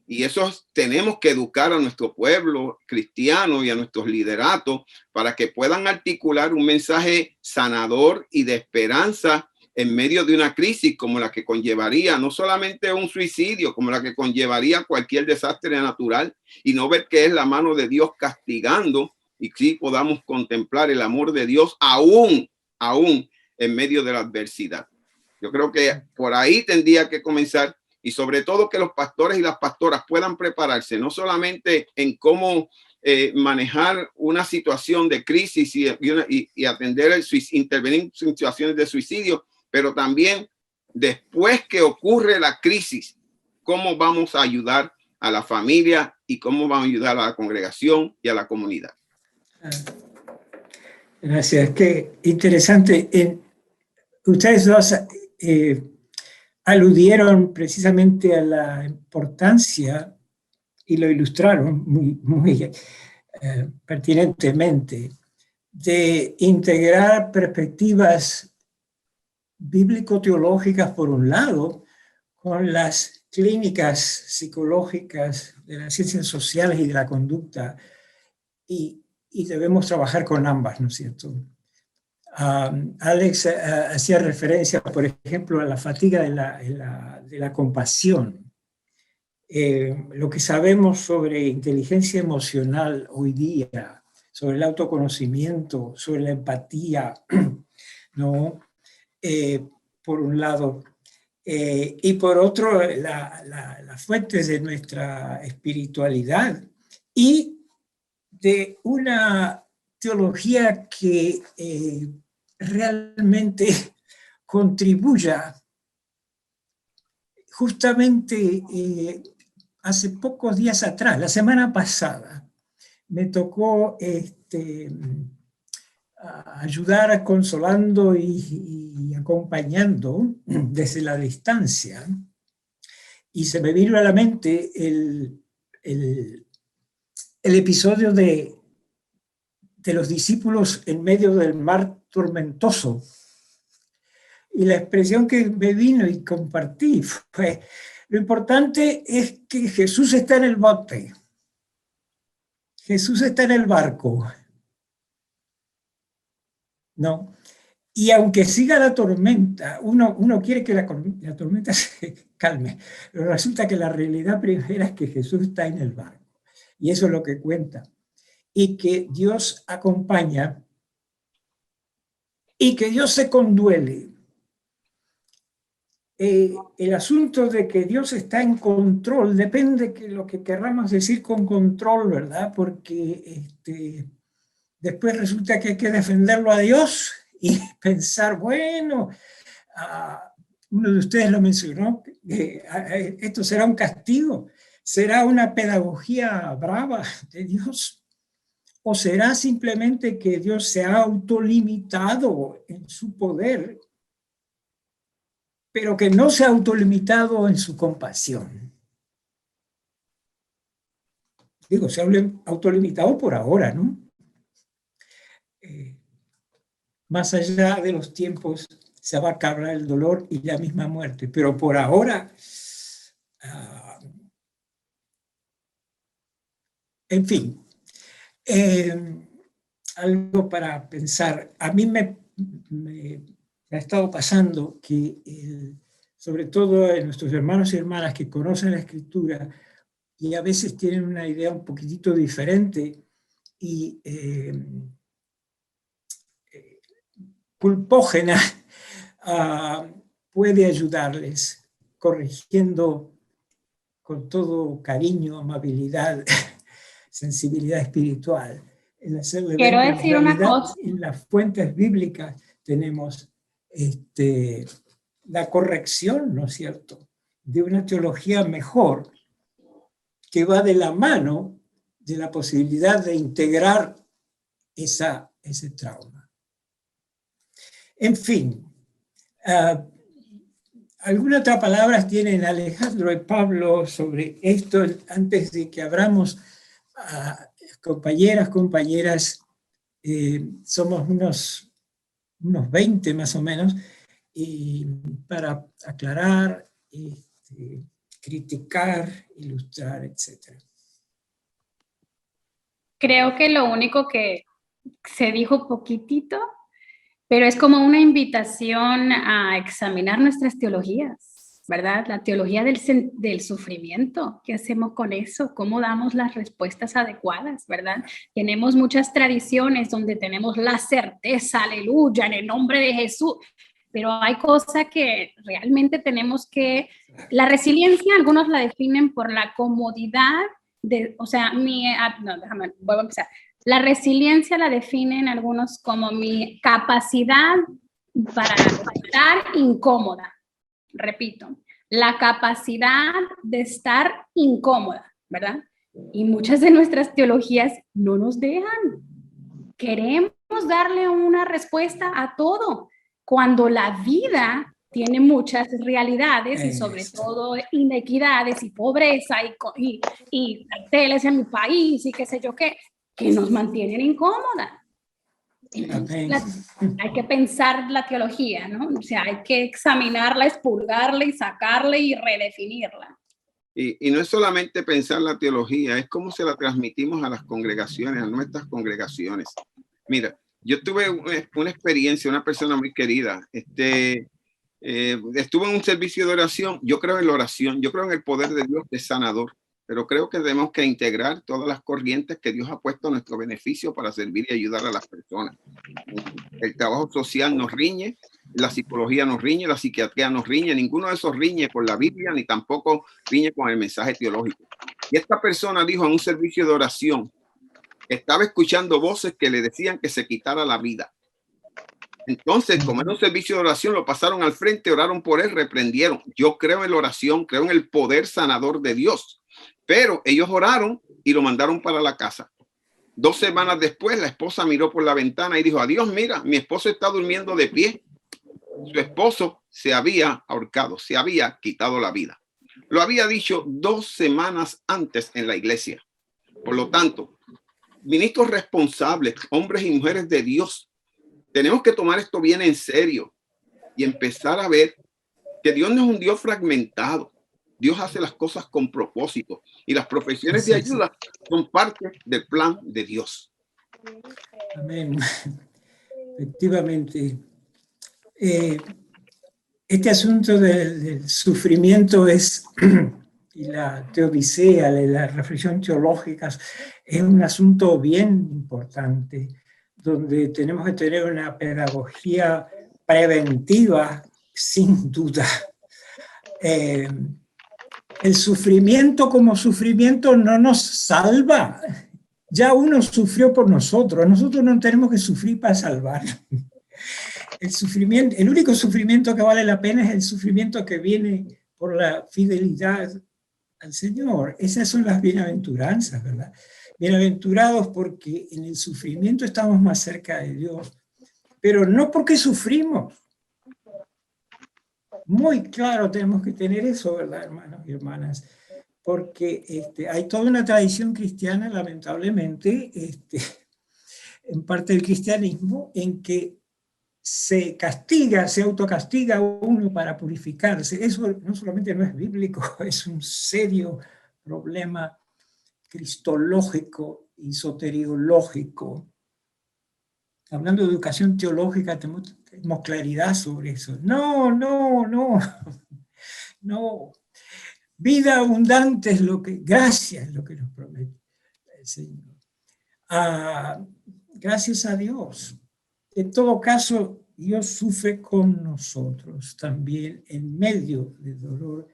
Y eso tenemos que educar a nuestro pueblo cristiano y a nuestros lideratos para que puedan articular un mensaje sanador y de esperanza en medio de una crisis como la que conllevaría no solamente un suicidio, como la que conllevaría cualquier desastre natural, y no ver que es la mano de Dios castigando, y sí podamos contemplar el amor de Dios aún en medio de la adversidad. Yo creo que por ahí tendría que comenzar. Y sobre todo que los pastores y las pastoras puedan prepararse, no solamente en cómo manejar una situación de crisis y atender, intervenir en situaciones de suicidio, pero también después que ocurre la crisis, cómo vamos a ayudar a la familia y cómo vamos a ayudar a la congregación y a la comunidad. Gracias. Qué interesante. Ustedes dos aludieron precisamente a la importancia y lo ilustraron muy pertinentemente de integrar perspectivas bíblico-teológicas por un lado con las clínicas psicológicas de las ciencias sociales y de la conducta, y debemos trabajar con ambas, ¿no es cierto? Alex hacía referencia, por ejemplo, a la fatiga de la compasión. Lo que sabemos sobre inteligencia emocional hoy día, sobre el autoconocimiento, sobre la empatía, ¿no? Por un lado. Y por otro, las fuentes de nuestra espiritualidad y de una teología que realmente contribuya. Justamente hace pocos días atrás, la semana pasada, me tocó ayudar consolando y acompañando desde la distancia, y se me vino a la mente el episodio de los discípulos en medio del mar tormentoso. Y la expresión que me vino y compartí fue: lo importante es que Jesús está en el bote, Jesús está en el barco, ¿no? Y aunque siga la tormenta, uno quiere que la tormenta se calme, pero resulta que la realidad primera es que Jesús está en el barco, y eso es lo que cuenta, y que Dios acompaña, y que Dios se conduele. El asunto de que Dios está en control depende de lo que querramos decir con control, ¿verdad? Porque después resulta que hay que defenderlo a Dios y pensar, bueno, uno de ustedes lo mencionó, esto será un castigo, será una pedagogía brava de Dios, o será simplemente que Dios se ha autolimitado en su poder, pero que no se ha autolimitado en su compasión. Digo, se ha autolimitado por ahora, ¿no? Más allá de los tiempos se va a acabar el dolor y la misma muerte, pero por ahora, en fin, algo para pensar. A mí me ha estado pasando que, sobre todo en nuestros hermanos y hermanas que conocen la Escritura y a veces tienen una idea un poquitito diferente y culpógena, puede ayudarles corrigiendo con todo cariño, amabilidad, sensibilidad espiritual. En hacerle Quiero ver que decir en una realidad cosa. en las fuentes bíblicas tenemos la corrección, ¿no es cierto?, de una teología mejor que va de la mano de la posibilidad de integrar ese trauma. En fin, ¿alguna otra palabra tienen Alejandro y Pablo sobre esto antes de que abramos a compañeras? Somos unos 20 más o menos, y para aclarar, criticar, ilustrar, etc. Creo que lo único que se dijo poquitito, pero es como una invitación a examinar nuestras teologías, ¿verdad? La teología del sufrimiento. ¿Qué hacemos con eso? ¿Cómo damos las respuestas adecuadas, verdad? Tenemos muchas tradiciones donde tenemos la certeza, aleluya, en el nombre de Jesús, pero hay cosas que realmente tenemos que... La resiliencia, algunos la definen por la comodidad o sea, no, déjame, vuelvo a empezar. La resiliencia la definen algunos como mi capacidad para estar incómoda. Repito, la capacidad de estar incómoda, ¿verdad? Y muchas de nuestras teologías no nos dejan. Queremos darle una respuesta a todo, cuando la vida tiene muchas realidades y sobre todo inequidades y pobreza y carteles en mi país y qué sé yo qué, que nos mantienen incómodas. Entonces, hay que pensar la teología, ¿no? O sea, hay que examinarla, expurgarla y sacarla y redefinirla. Y no es solamente pensar la teología, es cómo se la transmitimos a las congregaciones, a nuestras congregaciones. Mira, yo tuve una experiencia, una persona muy querida, estuve en un servicio de oración. Yo creo en la oración, yo creo en el poder de Dios que es sanador, pero creo que tenemos que integrar todas las corrientes que Dios ha puesto a nuestro beneficio para servir y ayudar a las personas. El trabajo social nos riñe, la psicología nos riñe, la psiquiatría nos riñe, ninguno de esos riñe con la Biblia ni tampoco riñe con el mensaje teológico. Y esta persona dijo en un servicio de oración, estaba escuchando voces que le decían que se quitara la vida. Entonces, como era un servicio de oración, lo pasaron al frente, oraron por él, reprendieron. Yo creo en la oración, creo en el poder sanador de Dios, pero ellos oraron y lo mandaron para la casa. 2 semanas después, la esposa miró por la ventana y dijo, adiós, mira, mi esposo está durmiendo de pie. Su esposo se había ahorcado, se había quitado la vida. Lo había dicho 2 semanas antes en la iglesia. Por lo tanto, ministros responsables, hombres y mujeres de Dios, tenemos que tomar esto bien en serio y empezar a ver que Dios no es un Dios fragmentado. Dios hace las cosas con propósito y las profesiones de ayuda son parte del plan de Dios. Amén. Efectivamente. Este asunto del sufrimiento y la teodicea, la reflexión teológica, es un asunto bien importante, donde tenemos que tener una pedagogía preventiva, sin duda. El sufrimiento como sufrimiento no nos salva. Ya uno sufrió por nosotros. Nosotros no tenemos que sufrir para salvarnos. El único sufrimiento que vale la pena es el sufrimiento que viene por la fidelidad al Señor. Esas son las bienaventuranzas, ¿verdad? Bienaventurados porque en el sufrimiento estamos más cerca de Dios, pero no porque sufrimos. Muy claro tenemos que tener eso, ¿verdad, hermanos y hermanas? Porque hay toda una tradición cristiana, lamentablemente, en parte del cristianismo, en que se castiga, se autocastiga a uno para purificarse. Eso no solamente no es bíblico, es un serio problema cristológico y soteriológico. Hablando de educación teológica, tenemos claridad sobre eso. No, no, no, no. Vida abundante es lo que, gracias es lo que nos promete el Señor. Gracias a Dios. En todo caso, Dios sufre con nosotros también en medio del dolor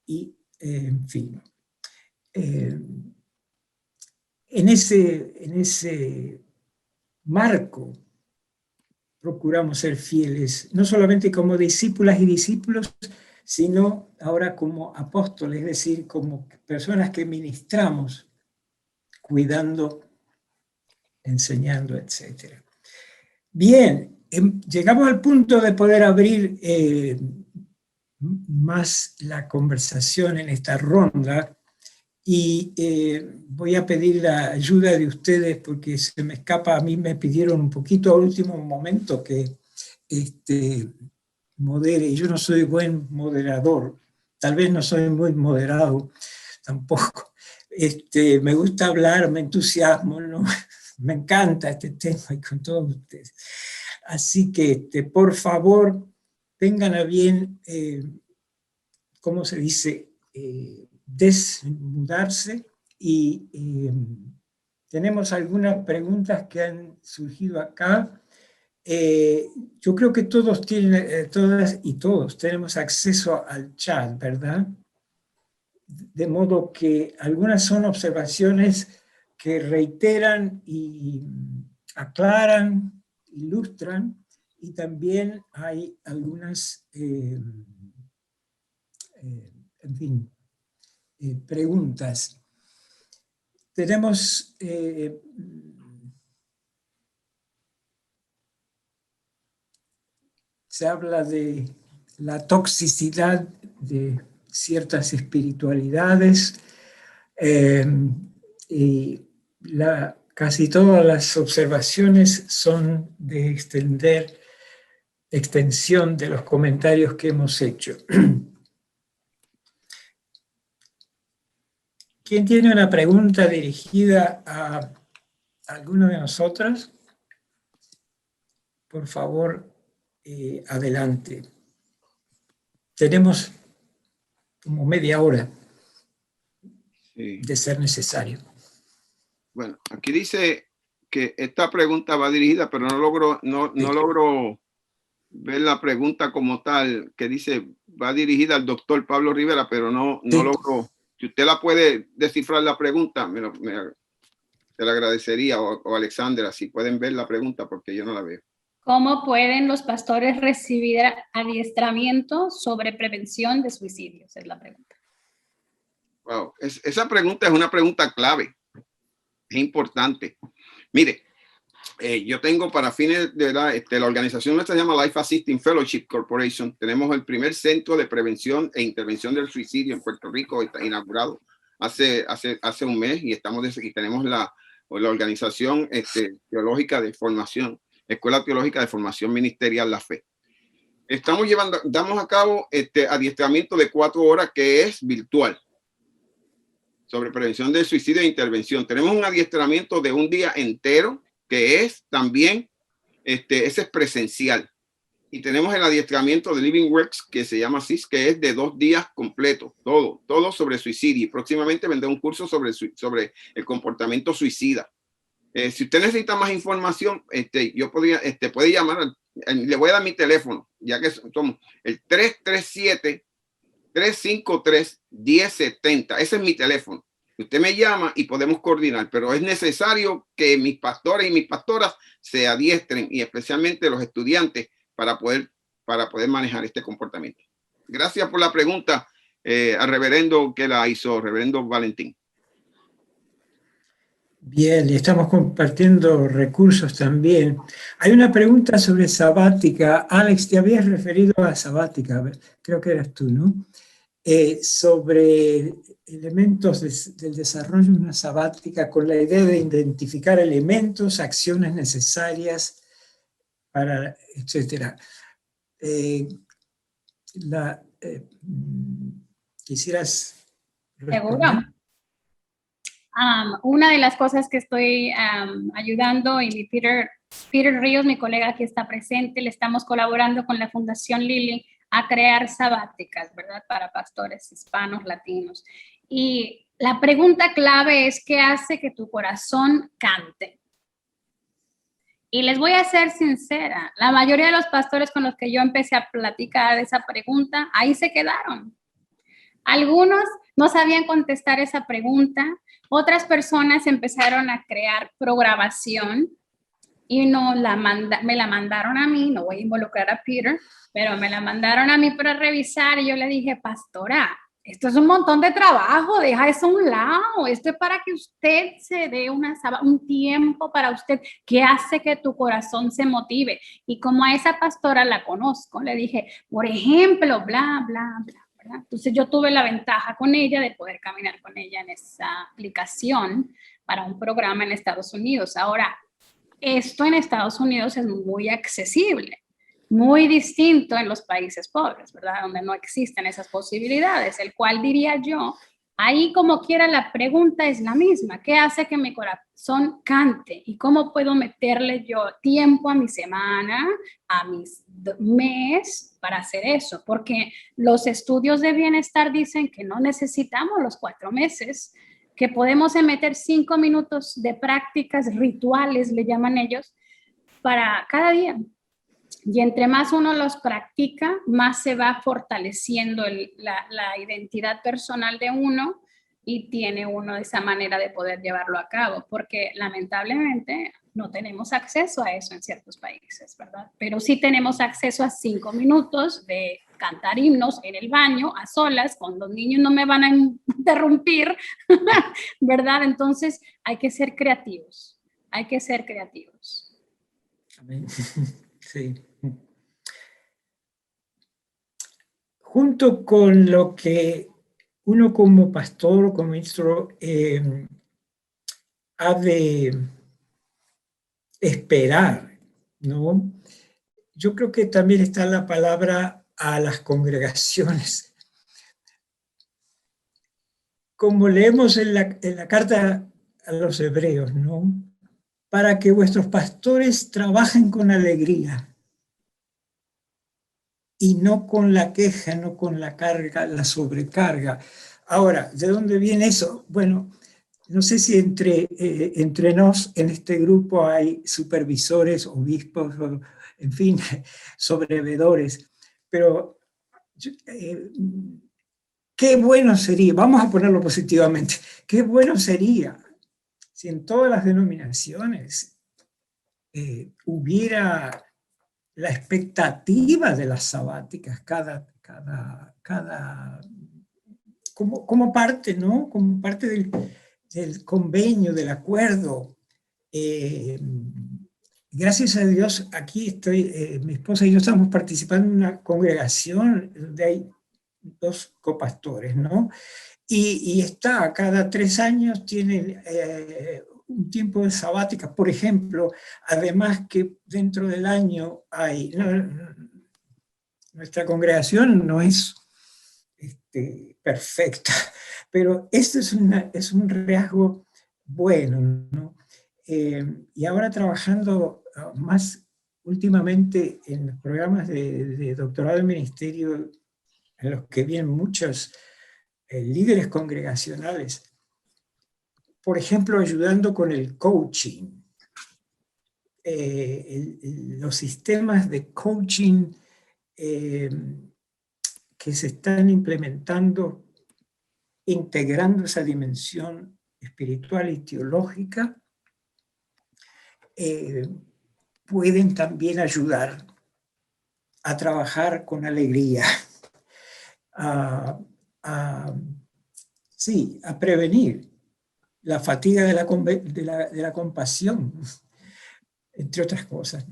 y, en fin. En ese marco procuramos ser fieles, no solamente como discípulas y discípulos, sino ahora como apóstoles, es decir, como personas que ministramos, cuidando, enseñando, etc. Bien, llegamos al punto de poder abrir más la conversación en esta ronda y voy a pedir la ayuda de ustedes porque se me escapa, a mí me pidieron un poquito a último momento que modere, yo no soy buen moderador, tal vez no soy muy moderado tampoco, me gusta hablar, me entusiasmo, ¿no? Me encanta este tema y con todos ustedes. Así que, por favor, tengan a bien, ¿cómo se dice? Desnudarse y tenemos algunas preguntas que han surgido acá. Yo creo que todos tienen, todas y todos tenemos acceso al chat, ¿verdad? De modo que algunas son observaciones que reiteran y aclaran, ilustran, y también hay algunas, en fin, preguntas. Tenemos se habla de la toxicidad de ciertas espiritualidades y casi todas las observaciones son de extensión de los comentarios que hemos hecho. ¿Quién tiene una pregunta dirigida a alguno de nosotros? Por favor, adelante. Tenemos como media hora de ser necesario. Bueno, aquí dice que esta pregunta va dirigida, pero no logro ver la pregunta como tal, que dice va dirigida al doctor Pablo Rivera, pero no logro. Si usted la puede descifrar la pregunta, te la agradecería, o Alexandra, si pueden ver la pregunta, porque yo no la veo. ¿Cómo pueden los pastores recibir adiestramiento sobre prevención de suicidios? Es la pregunta. Wow, esa pregunta es una pregunta clave, es importante. Mire, yo tengo para fines de la organización nuestra se llama Life Assisting Fellowship Corporation. Tenemos el primer centro de prevención e intervención del suicidio en Puerto Rico, está inaugurado hace un mes, y tenemos la organización teológica de formación, Escuela Teológica de Formación Ministerial La Fe. Damos a cabo adiestramiento de 4 horas que es virtual sobre prevención del suicidio e intervención. Tenemos un adiestramiento de un día entero que es también, ese es presencial. Y tenemos el adiestramiento de Living Works, que se llama así, que es de 2 días completos, todo sobre suicidio. Y próximamente vendrá un curso sobre el comportamiento suicida. Si usted necesita más información, puede llamar, le voy a dar mi teléfono, ya que somos el 337-353-1070. Ese es mi teléfono. Usted me llama y podemos coordinar, pero es necesario que mis pastores y mis pastoras se adiestren, y especialmente los estudiantes, para poder manejar este comportamiento. Gracias por la pregunta al reverendo que la hizo, reverendo Valentín. Bien, y estamos compartiendo recursos también. Hay una pregunta sobre sabática. Alex, te habías referido a sabática, creo que eras tú, ¿no? Sobre elementos del desarrollo de una sabática, con la idea de identificar elementos, acciones necesarias, etc. ¿Quisieras responder? ¿Seguro? Una de las cosas que estoy ayudando, y Peter Ríos, mi colega aquí está presente, le estamos colaborando con la Fundación Lili a crear sabáticas, ¿verdad? Para pastores hispanos, latinos. Y la pregunta clave es, ¿qué hace que tu corazón cante? Y les voy a ser sincera, la mayoría de los pastores con los que yo empecé a platicar esa pregunta, ahí se quedaron. Algunos no sabían contestar esa pregunta, otras personas empezaron a crear programación y me la mandaron a mí, no voy a involucrar a Peter, pero me la mandaron a mí para revisar y yo le dije, pastora, esto es un montón de trabajo, deja eso a un lado, esto es para que usted se dé un tiempo para usted, que hace que tu corazón se motive. Y como a esa pastora la conozco, le dije, por ejemplo, bla, bla, bla. ¿verdad? Entonces yo tuve la ventaja con ella de poder caminar con ella en esa aplicación para un programa en Estados Unidos. Ahora, esto en Estados Unidos es muy accesible, muy distinto en los países pobres, ¿verdad? Donde no existen esas posibilidades, el cual diría yo, ahí como quiera la pregunta es la misma, ¿qué hace que mi corazón cante? ¿Y cómo puedo meterle yo tiempo a mi semana, a mis mes para hacer eso? Porque los estudios de bienestar dicen que no necesitamos los 4 meses, que podemos meter 5 minutos de prácticas rituales, le llaman ellos, para cada día. Y entre más uno los practica, más se va fortaleciendo la identidad personal de uno y tiene uno esa manera de poder llevarlo a cabo, porque lamentablemente no tenemos acceso a eso en ciertos países, ¿verdad? Pero sí tenemos acceso a 5 minutos de cantar himnos en el baño, a solas, con los niños no me van a interrumpir, ¿verdad? Entonces hay que ser creativos, hay que ser creativos. Amén. Sí. Junto con lo que uno como pastor o como ministro ha de esperar, ¿no? Yo creo que también está la palabra a las congregaciones. Como leemos en la carta a los hebreos, ¿no? Para que vuestros pastores trabajen con alegría y no con la queja, no con la carga, la sobrecarga. Ahora, ¿de dónde viene eso? Bueno, no sé si entre nos en este grupo hay supervisores, obispos, en fin, sobrevedores, pero qué bueno sería, vamos a ponerlo positivamente, qué bueno sería si en todas las denominaciones hubiera la expectativa de las sabáticas como parte, ¿no? Como parte del convenio, del acuerdo. Gracias a Dios, aquí estoy, mi esposa y yo estamos participando en una congregación donde hay 2 copastores, ¿no? Y está, cada 3 años tiene un tiempo de sabática, por ejemplo, además que dentro del año hay, nuestra congregación no es perfecta, pero esto es un rasgo bueno, ¿no? Y ahora trabajando más últimamente en los programas de doctorado en ministerio, en los que vienen muchos líderes congregacionales, por ejemplo, ayudando con el coaching, los sistemas de coaching que se están implementando, integrando esa dimensión espiritual y teológica, pueden también ayudar a trabajar con alegría, a prevenir la fatiga de la compasión, entre otras cosas.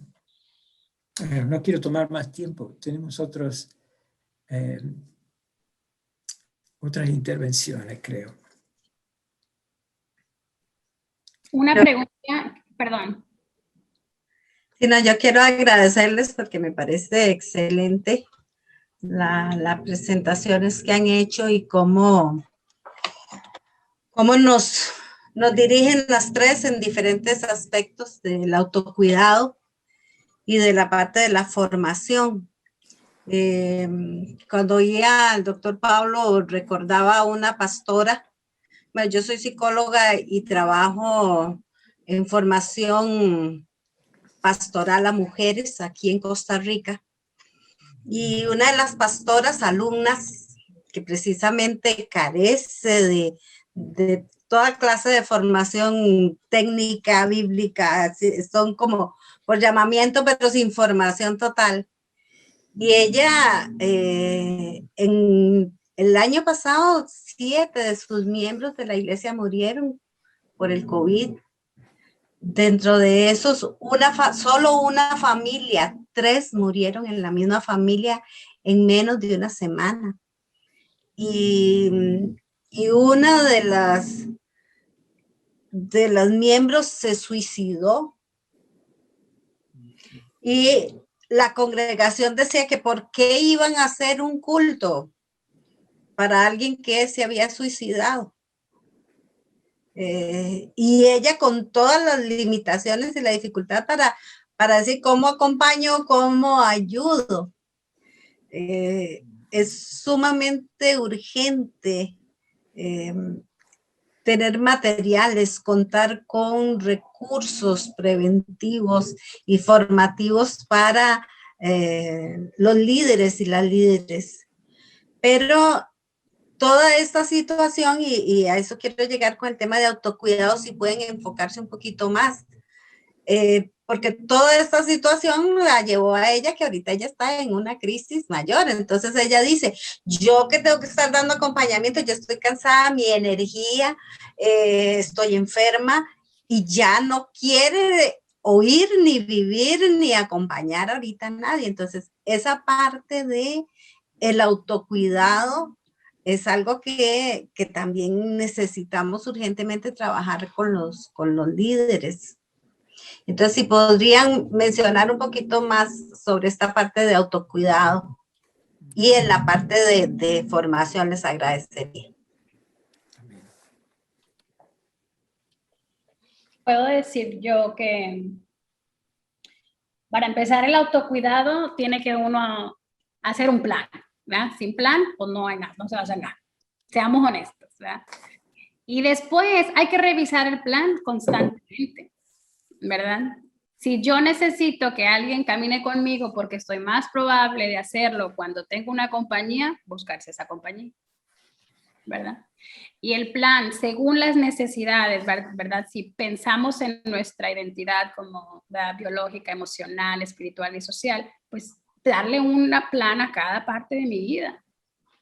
No quiero tomar más tiempo, tenemos otras intervenciones, creo. Una pregunta, perdón. Sí, no, yo quiero agradecerles porque me parece excelente las presentaciones que han hecho y cómo nos Nos dirigen las tres en diferentes aspectos del autocuidado y de la parte de la formación. Cuando oía al doctor Pablo, recordaba a una pastora. Bueno, yo soy psicóloga y trabajo en formación pastoral a mujeres aquí en Costa Rica. Y una de las pastoras, alumnas, que precisamente carece de toda clase de formación técnica, bíblica, son como por llamamiento, pero sin formación total. Y ella, en el año pasado, 7 de sus miembros de la iglesia murieron por el COVID. Dentro de esos, solo una familia, 3 murieron en la misma familia en menos de una semana. Y una de las miembros se suicidó. Y la congregación decía que por qué iban a hacer un culto para alguien que se había suicidado. Y ella con todas las limitaciones y la dificultad para decir cómo acompaño, cómo ayudo. Es sumamente urgente tener materiales, contar con recursos preventivos y formativos para los líderes y las líderes. Pero toda esta situación, y a eso quiero llegar con el tema de autocuidado, si pueden enfocarse un poquito más, porque toda esta situación la llevó a ella, que ahorita ella está en una crisis mayor. Entonces ella dice, yo que tengo que estar dando acompañamiento, yo estoy cansada, mi energía, estoy enferma y ya no quiere oír, ni vivir, ni acompañar ahorita a nadie. Entonces esa parte de el autocuidado es algo que también necesitamos urgentemente trabajar con los líderes. Entonces, si podrían mencionar un poquito más sobre esta parte de autocuidado y en la parte de formación, les agradecería. Puedo decir yo que para empezar el autocuidado tiene que uno hacer un plan, ¿verdad? Sin plan, pues no hay nada, no se va a hacer nada. Seamos honestos, ¿verdad? Y después hay que revisar el plan constantemente, ¿verdad? Si yo necesito que alguien camine conmigo porque estoy más probable de hacerlo cuando tengo una compañía, buscarse esa compañía, ¿verdad? Y el plan, según las necesidades, ¿verdad? Si pensamos en nuestra identidad como biológica, emocional, espiritual y social, pues darle una plan a cada parte de mi vida,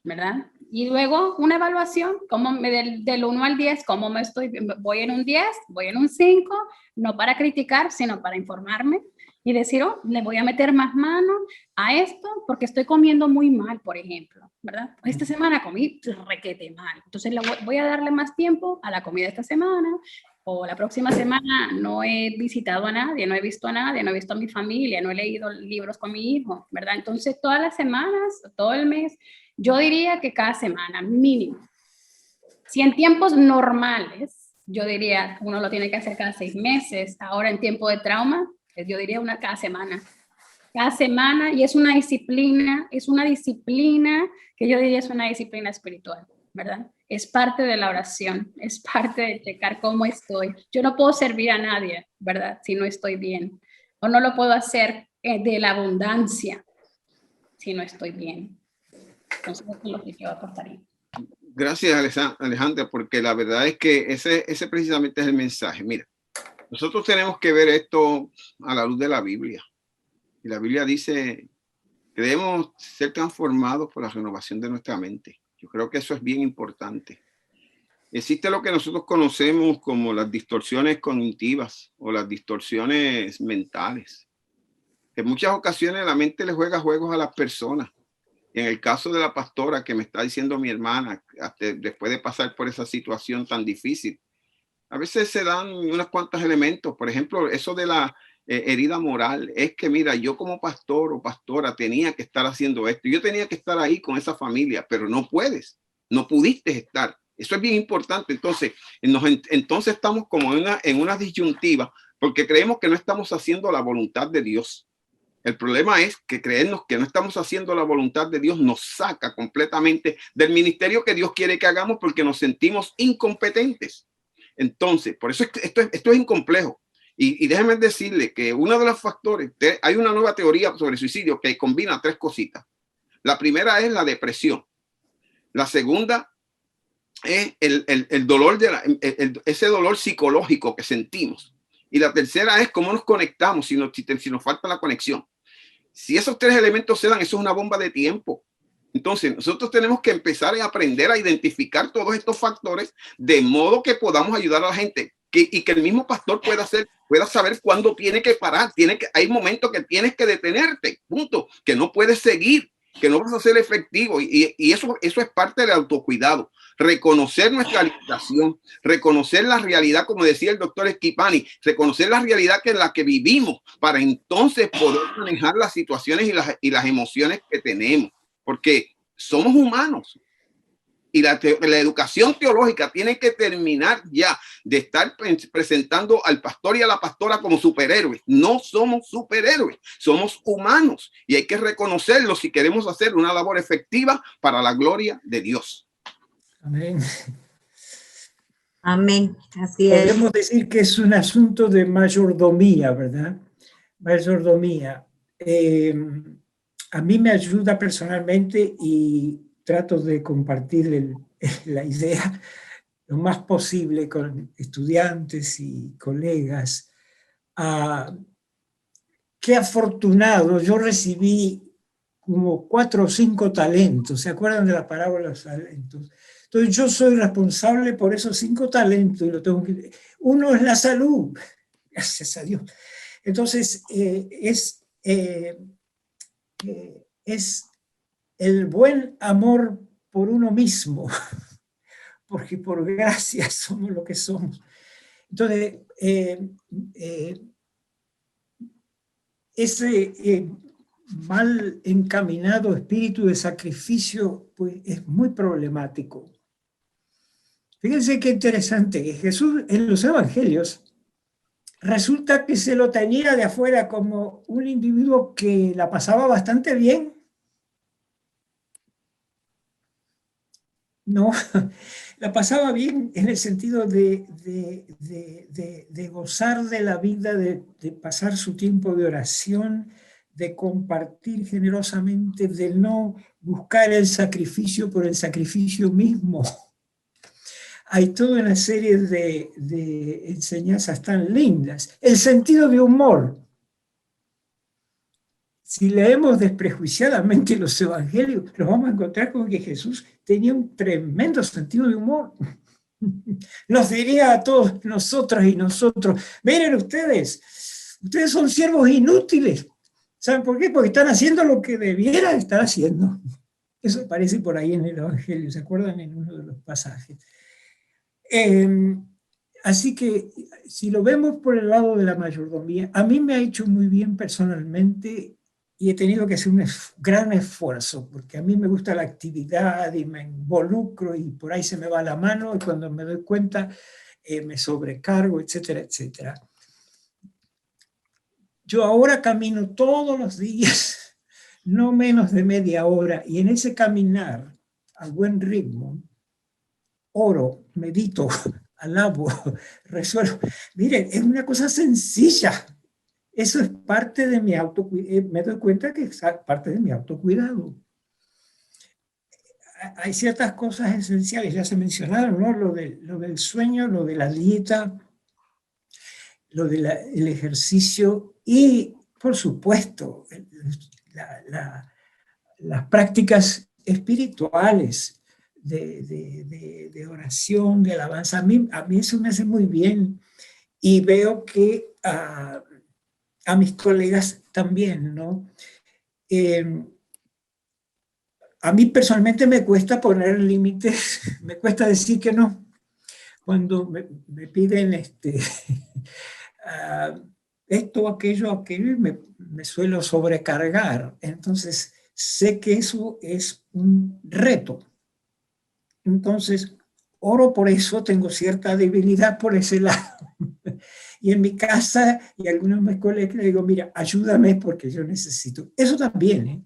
¿verdad? Y luego una evaluación, como del 1 al 10, cómo me estoy, voy en un 10, voy en un 5, no para criticar, sino para informarme y decir, oh, le voy a meter más mano a esto porque estoy comiendo muy mal, por ejemplo, ¿verdad? Esta semana comí requete mal, entonces voy a darle más tiempo a la comida esta semana, o la próxima semana no he visitado a nadie, no he visto a nadie, no he visto a mi familia, no he leído libros con mi hijo, ¿verdad? Entonces todas las semanas, todo el mes, yo diría que cada semana, mínimo. Si en tiempos normales, yo diría uno lo tiene que hacer cada 6 meses. Ahora en tiempo de trauma, yo diría cada semana. Cada semana, y es una disciplina que yo diría es una disciplina espiritual, ¿verdad? Es parte de la oración, es parte de checar cómo estoy. Yo no puedo servir a nadie, ¿verdad? Si no estoy bien. O no lo puedo hacer de la abundancia si no estoy bien. Entonces, eso es lo que yo aportaría. Gracias, Alejandra, porque la verdad es que ese precisamente es el mensaje. Mira, nosotros tenemos que ver esto a la luz de la Biblia. Y la Biblia dice que debemos ser transformados por la renovación de nuestra mente. Yo creo que eso es bien importante. Existe lo que nosotros conocemos como las distorsiones cognitivas o las distorsiones mentales. En muchas ocasiones la mente le juega juegos a las personas. En el caso de la pastora que me está diciendo mi hermana, después de pasar por esa situación tan difícil, a veces se dan unos cuantos elementos. Por ejemplo, eso de la herida moral, es que mira, yo como pastor o pastora tenía que estar haciendo esto. Yo tenía que estar ahí con esa familia, pero no puedes, no pudiste estar. Eso es bien importante. Entonces, entonces estamos como en una disyuntiva porque creemos que no estamos haciendo la voluntad de Dios. El problema es que creernos que no estamos haciendo la voluntad de Dios nos saca completamente del ministerio que Dios quiere que hagamos porque nos sentimos incompetentes. Entonces, por eso esto es incomplejo. Y déjenme decirle que uno de los factores, hay una nueva teoría sobre suicidio que combina tres cositas. La primera es la depresión. La segunda es el dolor, ese dolor psicológico que sentimos. Y la tercera es cómo nos conectamos si nos falta la conexión. Si esos tres elementos se dan, eso es una bomba de tiempo. Entonces, nosotros tenemos que empezar a aprender a identificar todos estos factores de modo que podamos ayudar a la gente y que el mismo pastor pueda saber cuándo tiene que parar. Hay momentos que tienes que detenerte, punto, que no puedes seguir, que no vas a ser efectivo. Y eso es parte del autocuidado. Reconocer nuestra limitación, reconocer la realidad, como decía el doctor Esquipani, reconocer la realidad en la que vivimos para entonces poder manejar las situaciones y las emociones que tenemos, porque somos humanos. Y la educación teológica tiene que terminar ya de estar presentando al pastor y a la pastora como superhéroes. No somos superhéroes, somos humanos y hay que reconocerlo si queremos hacer una labor efectiva para la gloria de Dios. Amén. Amén, así es. Podemos decir que es un asunto de mayordomía, ¿verdad? Mayordomía. A mí me ayuda personalmente y trato de compartir la idea lo más posible con estudiantes y colegas. Qué afortunado, yo recibí como 4 o 5 talentos, ¿se acuerdan de la parábola de los talentos? Entonces yo soy responsable por esos 5 talentos y lo tengo que... Uno es la salud, gracias a Dios. Entonces es el buen amor por uno mismo, porque por gracia somos lo que somos. Entonces, ese mal encaminado espíritu de sacrificio pues, es muy problemático. Fíjense qué interesante, que Jesús en los evangelios resulta que se lo tenía de afuera como un individuo que la pasaba bastante bien. No, la pasaba bien en el sentido de gozar de la vida, de pasar su tiempo de oración, de compartir generosamente, de no buscar el sacrificio por el sacrificio mismo. Hay toda una serie de enseñanzas tan lindas. El sentido de humor. Si leemos desprejuiciadamente los evangelios, nos vamos a encontrar con que Jesús tenía un tremendo sentido de humor. Nos diría a todos nosotras y nosotros, miren ustedes son siervos inútiles. ¿Saben por qué? Porque están haciendo lo que debieran estar haciendo. Eso aparece por ahí en el evangelio, ¿se acuerdan? En uno de los pasajes. Así que si lo vemos por el lado de la mayordomía, a mí me ha hecho muy bien personalmente y he tenido que hacer un gran esfuerzo, porque a mí me gusta la actividad y me involucro y por ahí se me va la mano y cuando me doy cuenta me sobrecargo, etcétera, etcétera. Yo ahora camino todos los días, no menos de media hora, y en ese caminar a buen ritmo, oro, medito, alabo, resuelvo. Miren, es una cosa sencilla. Eso es parte de mi autocuidado. Me doy cuenta que es parte de mi autocuidado. Hay ciertas cosas esenciales, ya se mencionaron, ¿no? Lo del sueño, lo de la dieta, lo del ejercicio y, por supuesto, las prácticas espirituales de oración, de alabanza. A mí eso me hace muy bien y veo que a mis colegas también, ¿no? A mí personalmente me cuesta poner límites, me cuesta decir que no. Cuando me piden esto, aquello, y me suelo sobrecargar. Entonces, sé que eso es un reto. Entonces, oro por eso, tengo cierta debilidad por ese lado. Y en mi casa y algunos de mis colegas le digo, mira, ayúdame porque yo necesito. Eso también, ¿eh?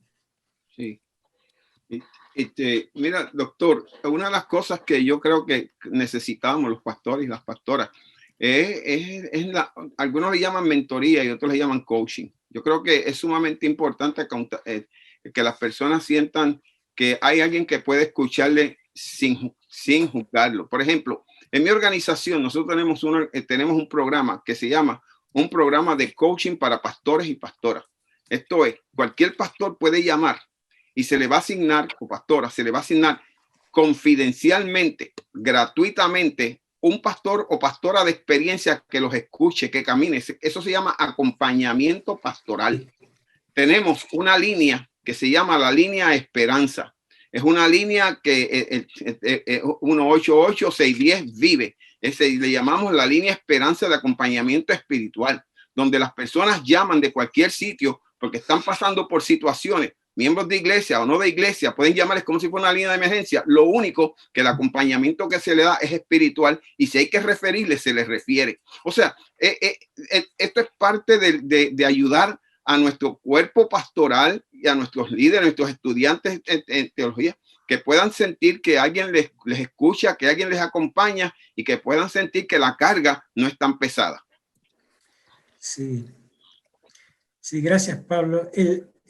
Sí. Mira, doctor, una de las cosas que yo creo que necesitamos los pastores y las pastoras algunos le llaman mentoría y otros le llaman coaching. Yo creo que es sumamente importante que las personas sientan que hay alguien que puede escucharle sin juzgarlo. Por ejemplo, en mi organización nosotros tenemos un programa que se llama un programa de coaching para pastores y pastoras. Esto es, cualquier pastor puede llamar y se le va a asignar, o pastora, se le va a asignar confidencialmente, gratuitamente, un pastor o pastora de experiencia que los escuche, que camine. Eso se llama acompañamiento pastoral. Tenemos una línea que se llama la línea Esperanza. Es una línea que 188-610 le llamamos la línea Esperanza de acompañamiento espiritual, donde las personas llaman de cualquier sitio porque están pasando por situaciones. Miembros de iglesia o no de iglesia pueden llamarles como si fuera una línea de emergencia. Lo único que el acompañamiento que se le da es espiritual y si hay que referirle, se les refiere. O sea, esto es parte de ayudar a nuestro cuerpo pastoral y a nuestros líderes, a nuestros estudiantes en teología, que puedan sentir que alguien les escucha, que alguien les acompaña y que puedan sentir que la carga no es tan pesada. Sí, sí, gracias, Pablo.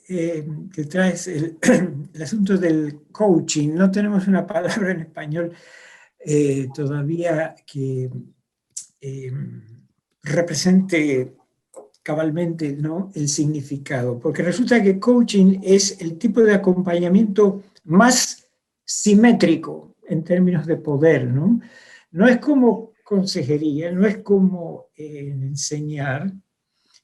Que traes el asunto del coaching. No tenemos una palabra en español todavía que represente cabalmente, ¿no?, el significado, porque resulta que coaching es el tipo de acompañamiento más simétrico en términos de poder, ¿no? No es como consejería, no es como enseñar,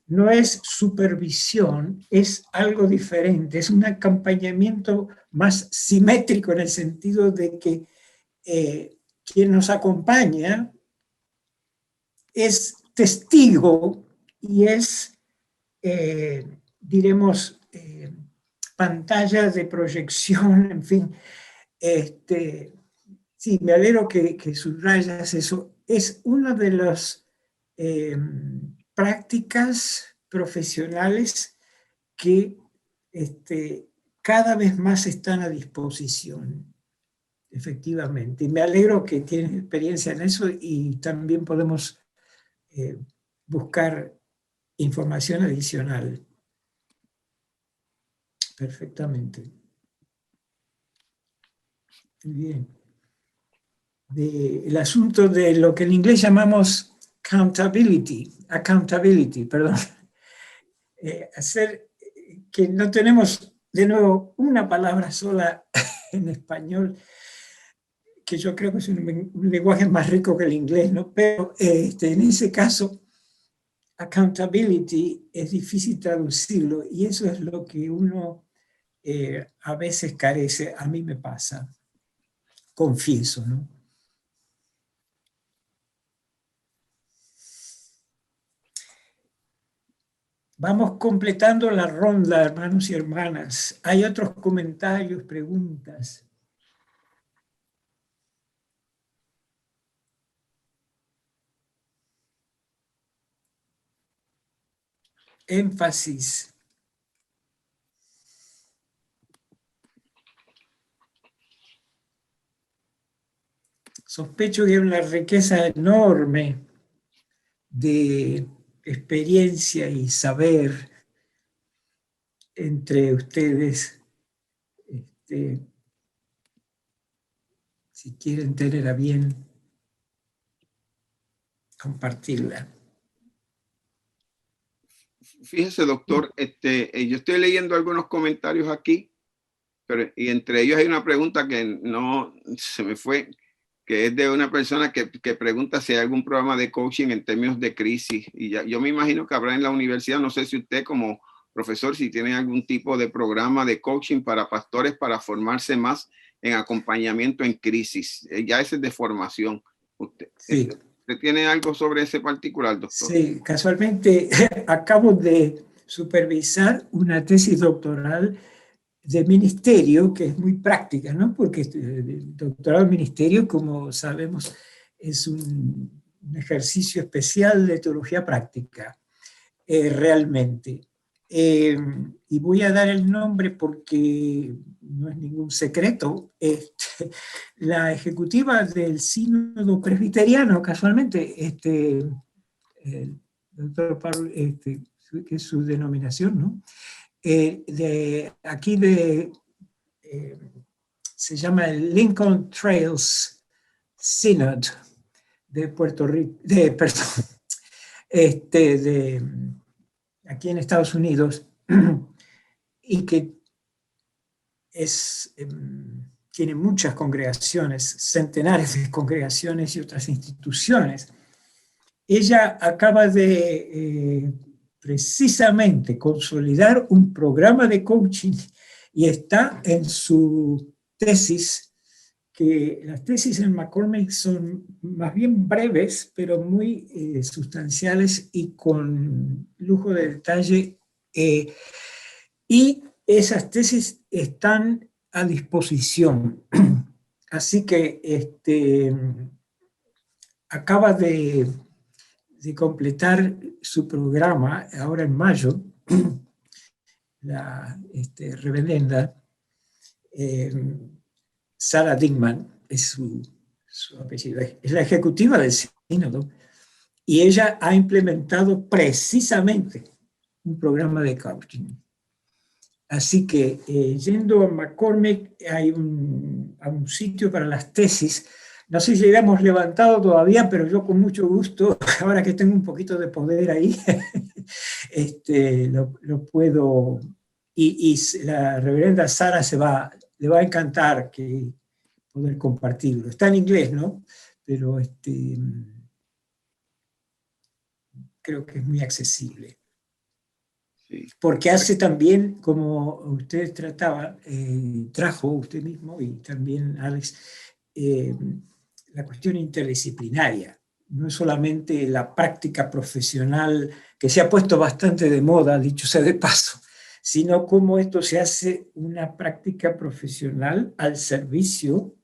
no es supervisión, es algo diferente, es un acompañamiento más simétrico en el sentido de que quien nos acompaña es testigo y es, diremos, pantalla de proyección, en fin. Sí, me alegro que subrayas eso. Es una de las prácticas profesionales que cada vez más están a disposición, efectivamente. Y me alegro que tienes experiencia en eso y también podemos buscar información adicional. Perfectamente. Muy bien. El asunto de lo que en inglés llamamos accountability, perdón. Hacer que no tenemos, de nuevo, una palabra sola en español, que yo creo que es un lenguaje más rico que el inglés, ¿no? Pero en ese caso, accountability es difícil traducirlo y eso es lo que uno a veces carece. A mí me pasa, confieso, ¿no? Vamos completando la ronda, hermanos y hermanas. ¿Hay otros comentarios, preguntas? Énfasis. Sospecho que hay una riqueza enorme de experiencia y saber entre ustedes. Si quieren tener a bien compartirla. Fíjese, doctor, yo estoy leyendo algunos comentarios aquí, y entre ellos hay una pregunta que no se me fue, que es de una persona que pregunta si hay algún programa de coaching en términos de crisis. Y yo me imagino que habrá en la universidad, no sé si usted como profesor, si tiene algún tipo de programa de coaching para pastores para formarse más en acompañamiento en crisis. Ya ese es de formación. ¿Usted tiene algo sobre ese particular, doctor? Sí, casualmente acabo de supervisar una tesis doctoral de ministerio, que es muy práctica, ¿no? Porque el doctorado en ministerio, como sabemos, es un ejercicio especial de teología práctica, realmente. Y voy a dar el nombre porque no es ningún secreto. La ejecutiva del Sínodo Presbiteriano, casualmente, el doctor Pablo, que es su denominación, ¿no? Se llama el Lincoln Trails Synod de Puerto Rico, perdón, aquí en Estados Unidos, y que tiene muchas congregaciones, centenares de congregaciones y otras instituciones. Ella acaba de precisamente consolidar un programa de coaching y está en su tesis, que las tesis en McCormick son más bien breves, pero muy sustanciales y con lujo de detalle. Y esas tesis están a disposición. Así que acaba de completar su programa ahora en mayo, la reverenda Sarah Dingman, es su apellido, es la ejecutiva del sínodo, y ella ha implementado precisamente un programa de coaching. Así que yendo a McCormick hay un sitio para las tesis. No sé si la hemos levantado todavía, pero yo con mucho gusto, ahora que tengo un poquito de poder ahí, lo puedo. Y la reverenda Sara le va a encantar poder compartirlo. Está en inglés, ¿no? Pero creo que es muy accesible. Sí. Porque hace también, como usted trajo usted mismo y también Alex, la cuestión interdisciplinaria. No es solamente la práctica profesional, que se ha puesto bastante de moda, dicho sea de paso, sino cómo esto se hace una práctica profesional al servicio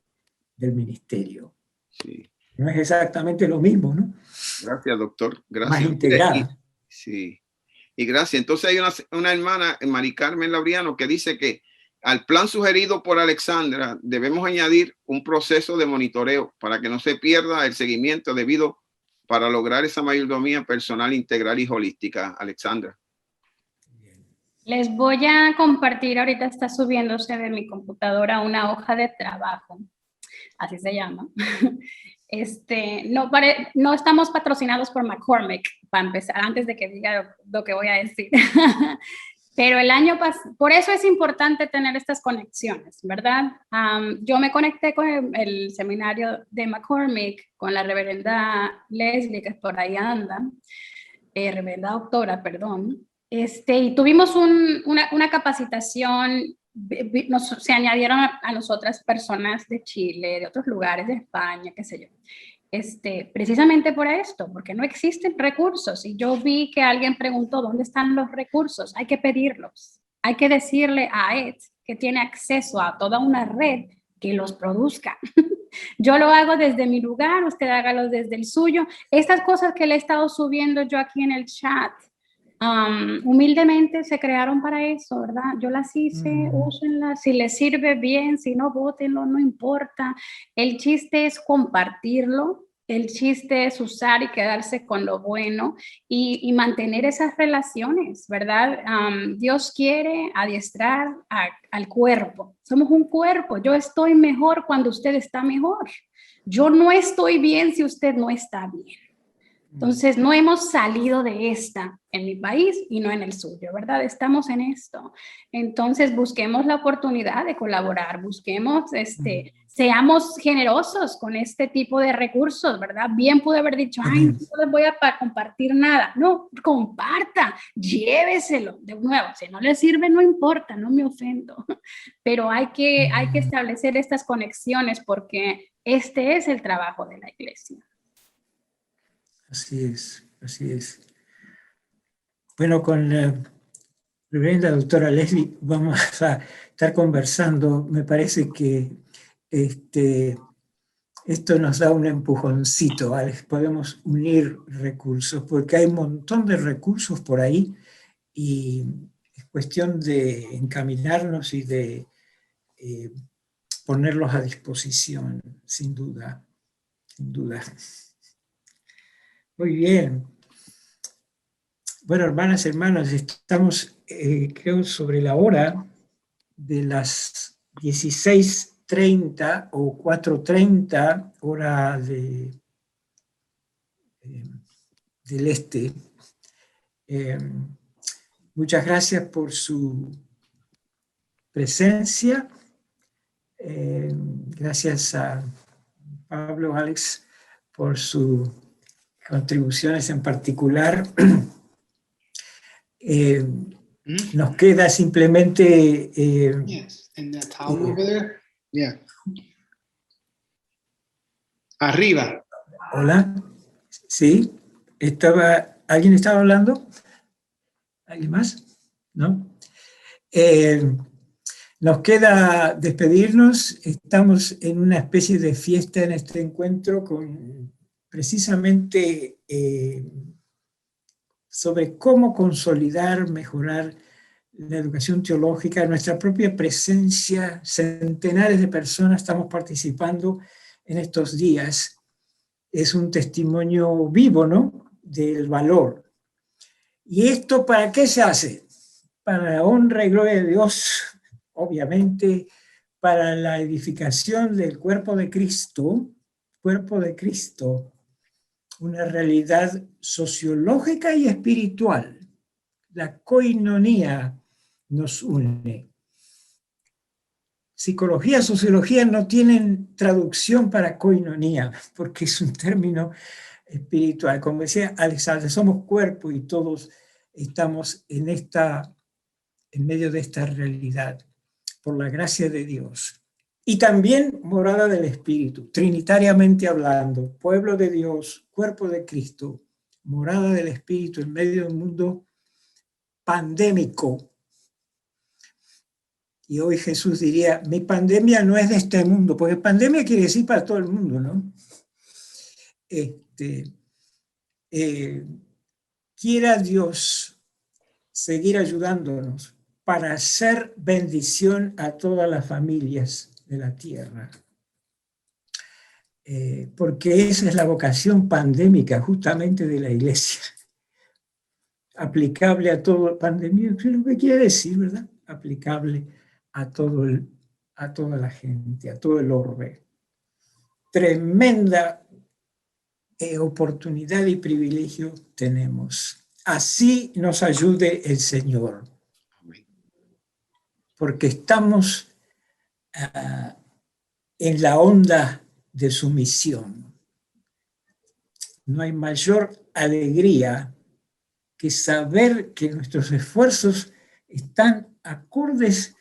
del ministerio. Sí. No es exactamente lo mismo, ¿no? Gracias, doctor. Gracias. Más integrada. Sí. Y gracias. Entonces hay una hermana, Mari Carmen Laureano, que dice que al plan sugerido por Alexandra debemos añadir un proceso de monitoreo para que no se pierda el seguimiento debido para lograr esa mayordomía personal, integral y holística. Alexandra. Les voy a compartir, ahorita está subiéndose de mi computadora una hoja de trabajo, así se llama. No estamos patrocinados por McCormick, para empezar, antes de que diga lo que voy a decir. Pero el año pasado, por eso es importante tener estas conexiones, ¿verdad? Yo me conecté con el seminario de McCormick, con la reverenda Leslie, que por ahí anda, reverenda doctora, perdón, y tuvimos una capacitación. Se añadieron a nosotras personas de Chile, de otros lugares, de España, qué sé yo. Precisamente por esto, porque no existen recursos. Y yo vi que alguien preguntó, ¿dónde están los recursos? Hay que pedirlos. Hay que decirle a Ed, que tiene acceso a toda una red, que los produzca. Yo lo hago desde mi lugar, usted hágalo desde el suyo. Estas cosas que le he estado subiendo yo aquí en el chat, humildemente se crearon para eso, ¿verdad? Yo las hice, úsenlas, si les sirve bien, si no, bótenlo, no importa. El chiste es compartirlo, el chiste es usar y quedarse con lo bueno y mantener esas relaciones, ¿verdad? Dios quiere adiestrar al cuerpo. Somos un cuerpo. Yo estoy mejor cuando usted está mejor. Yo no estoy bien si usted no está bien. Entonces, no hemos salido de esta en mi país y no en el suyo, ¿verdad? Estamos en esto. Entonces, busquemos la oportunidad de colaborar, busquemos, seamos generosos con este tipo de recursos, ¿verdad? Bien pude haber dicho, ay, no les voy a compartir nada. No, comparta, lléveselo. De nuevo, si no les sirve, no importa, no me ofendo. Pero hay que establecer estas conexiones porque este es el trabajo de la iglesia. Así es, así es. Bueno, con Reverenda doctora Leslie, vamos a estar conversando. Me parece que esto nos da un empujoncito, Alex. Podemos unir recursos, porque hay un montón de recursos por ahí y es cuestión de encaminarnos y de ponerlos a disposición, sin duda, sin duda. Muy bien. Bueno, hermanas, hermanos, estamos, creo, sobre la hora de las 16:30 o 4:30, hora del este. Muchas gracias por su presencia. Gracias a Pablo, Alex, por sus contribuciones en particular. Nos queda simplemente Yes, and that towel over there. Yeah. Arriba. Hola, sí, ¿alguien estaba hablando? ¿Alguien más? ¿No? Nos queda despedirnos. Estamos en una especie de fiesta en este encuentro con precisamente sobre cómo consolidar, mejorar la educación teológica, nuestra propia presencia. Centenares de personas estamos participando en estos días. Es un testimonio vivo, ¿no?, del valor. ¿Y esto para qué se hace? Para la honra y gloria de Dios, obviamente, para la edificación del cuerpo de Cristo, una realidad sociológica y espiritual. La koinonía nos une. Psicología, sociología no tienen traducción para koinonía, porque es un término espiritual. Como decía Alexander, somos cuerpo y todos estamos en medio de esta realidad, por la gracia de Dios. Y también morada del Espíritu, trinitariamente hablando, pueblo de Dios, cuerpo de Cristo, morada del Espíritu en medio de un mundo pandémico. Y hoy Jesús diría, mi pandemia no es de este mundo, porque pandemia quiere decir para todo el mundo, ¿no? Quiera Dios seguir ayudándonos para hacer bendición a todas las familias de la tierra. Porque esa es la vocación pandémica justamente de la Iglesia. Aplicable a todo, pandemia, ¿qué es lo que quiere decir, verdad? Aplicable a toda la gente, a todo el orbe. Tremenda oportunidad y privilegio tenemos. Así nos ayude el Señor. Porque estamos en la onda de su misión. No hay mayor alegría que saber que nuestros esfuerzos están acordes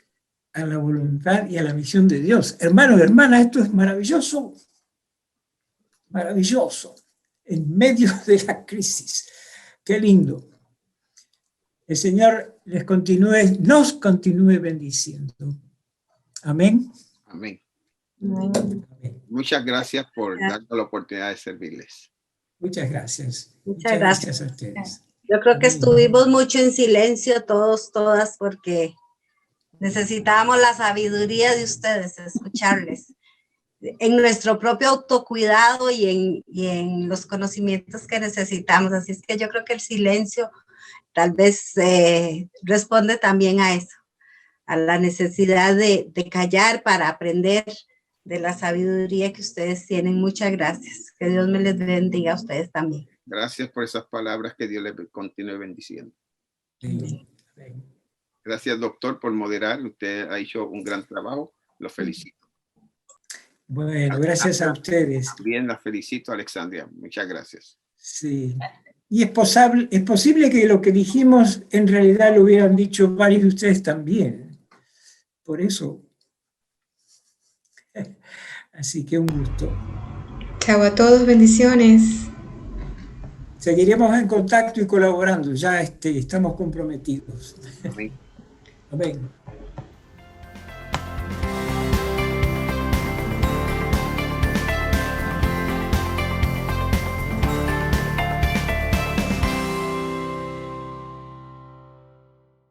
a la voluntad y a la misión de Dios. Hermanos y hermanas, esto es maravilloso, maravilloso, en medio de la crisis. Qué lindo. El Señor nos continúe bendiciendo. Amén. Amén. Amén. Muchas gracias por darnos la oportunidad de servirles. Muchas gracias. Muchas gracias a ustedes. Yo creo que estuvimos mucho en silencio todos, todas, porque necesitábamos la sabiduría de ustedes, escucharles, en nuestro propio autocuidado y en los conocimientos que necesitamos. Así es que yo creo que el silencio tal vez responde también a eso, a la necesidad de callar para aprender de la sabiduría que ustedes tienen. Muchas gracias. Que Dios me les bendiga a ustedes también. Gracias por esas palabras, que Dios les continúe bendiciendo. Amén. Gracias, doctor, por moderar. Usted ha hecho un gran trabajo. Lo felicito. Bueno, gracias a ustedes. Bien, la felicito, Alexandria. Muchas gracias. Sí. Y es posible que lo que dijimos en realidad lo hubieran dicho varios de ustedes también. Por eso. Así que un gusto. Chao a todos, bendiciones. Sí. seguiremos en contacto y colaborando. Ya estamos comprometidos. Amén. Amén.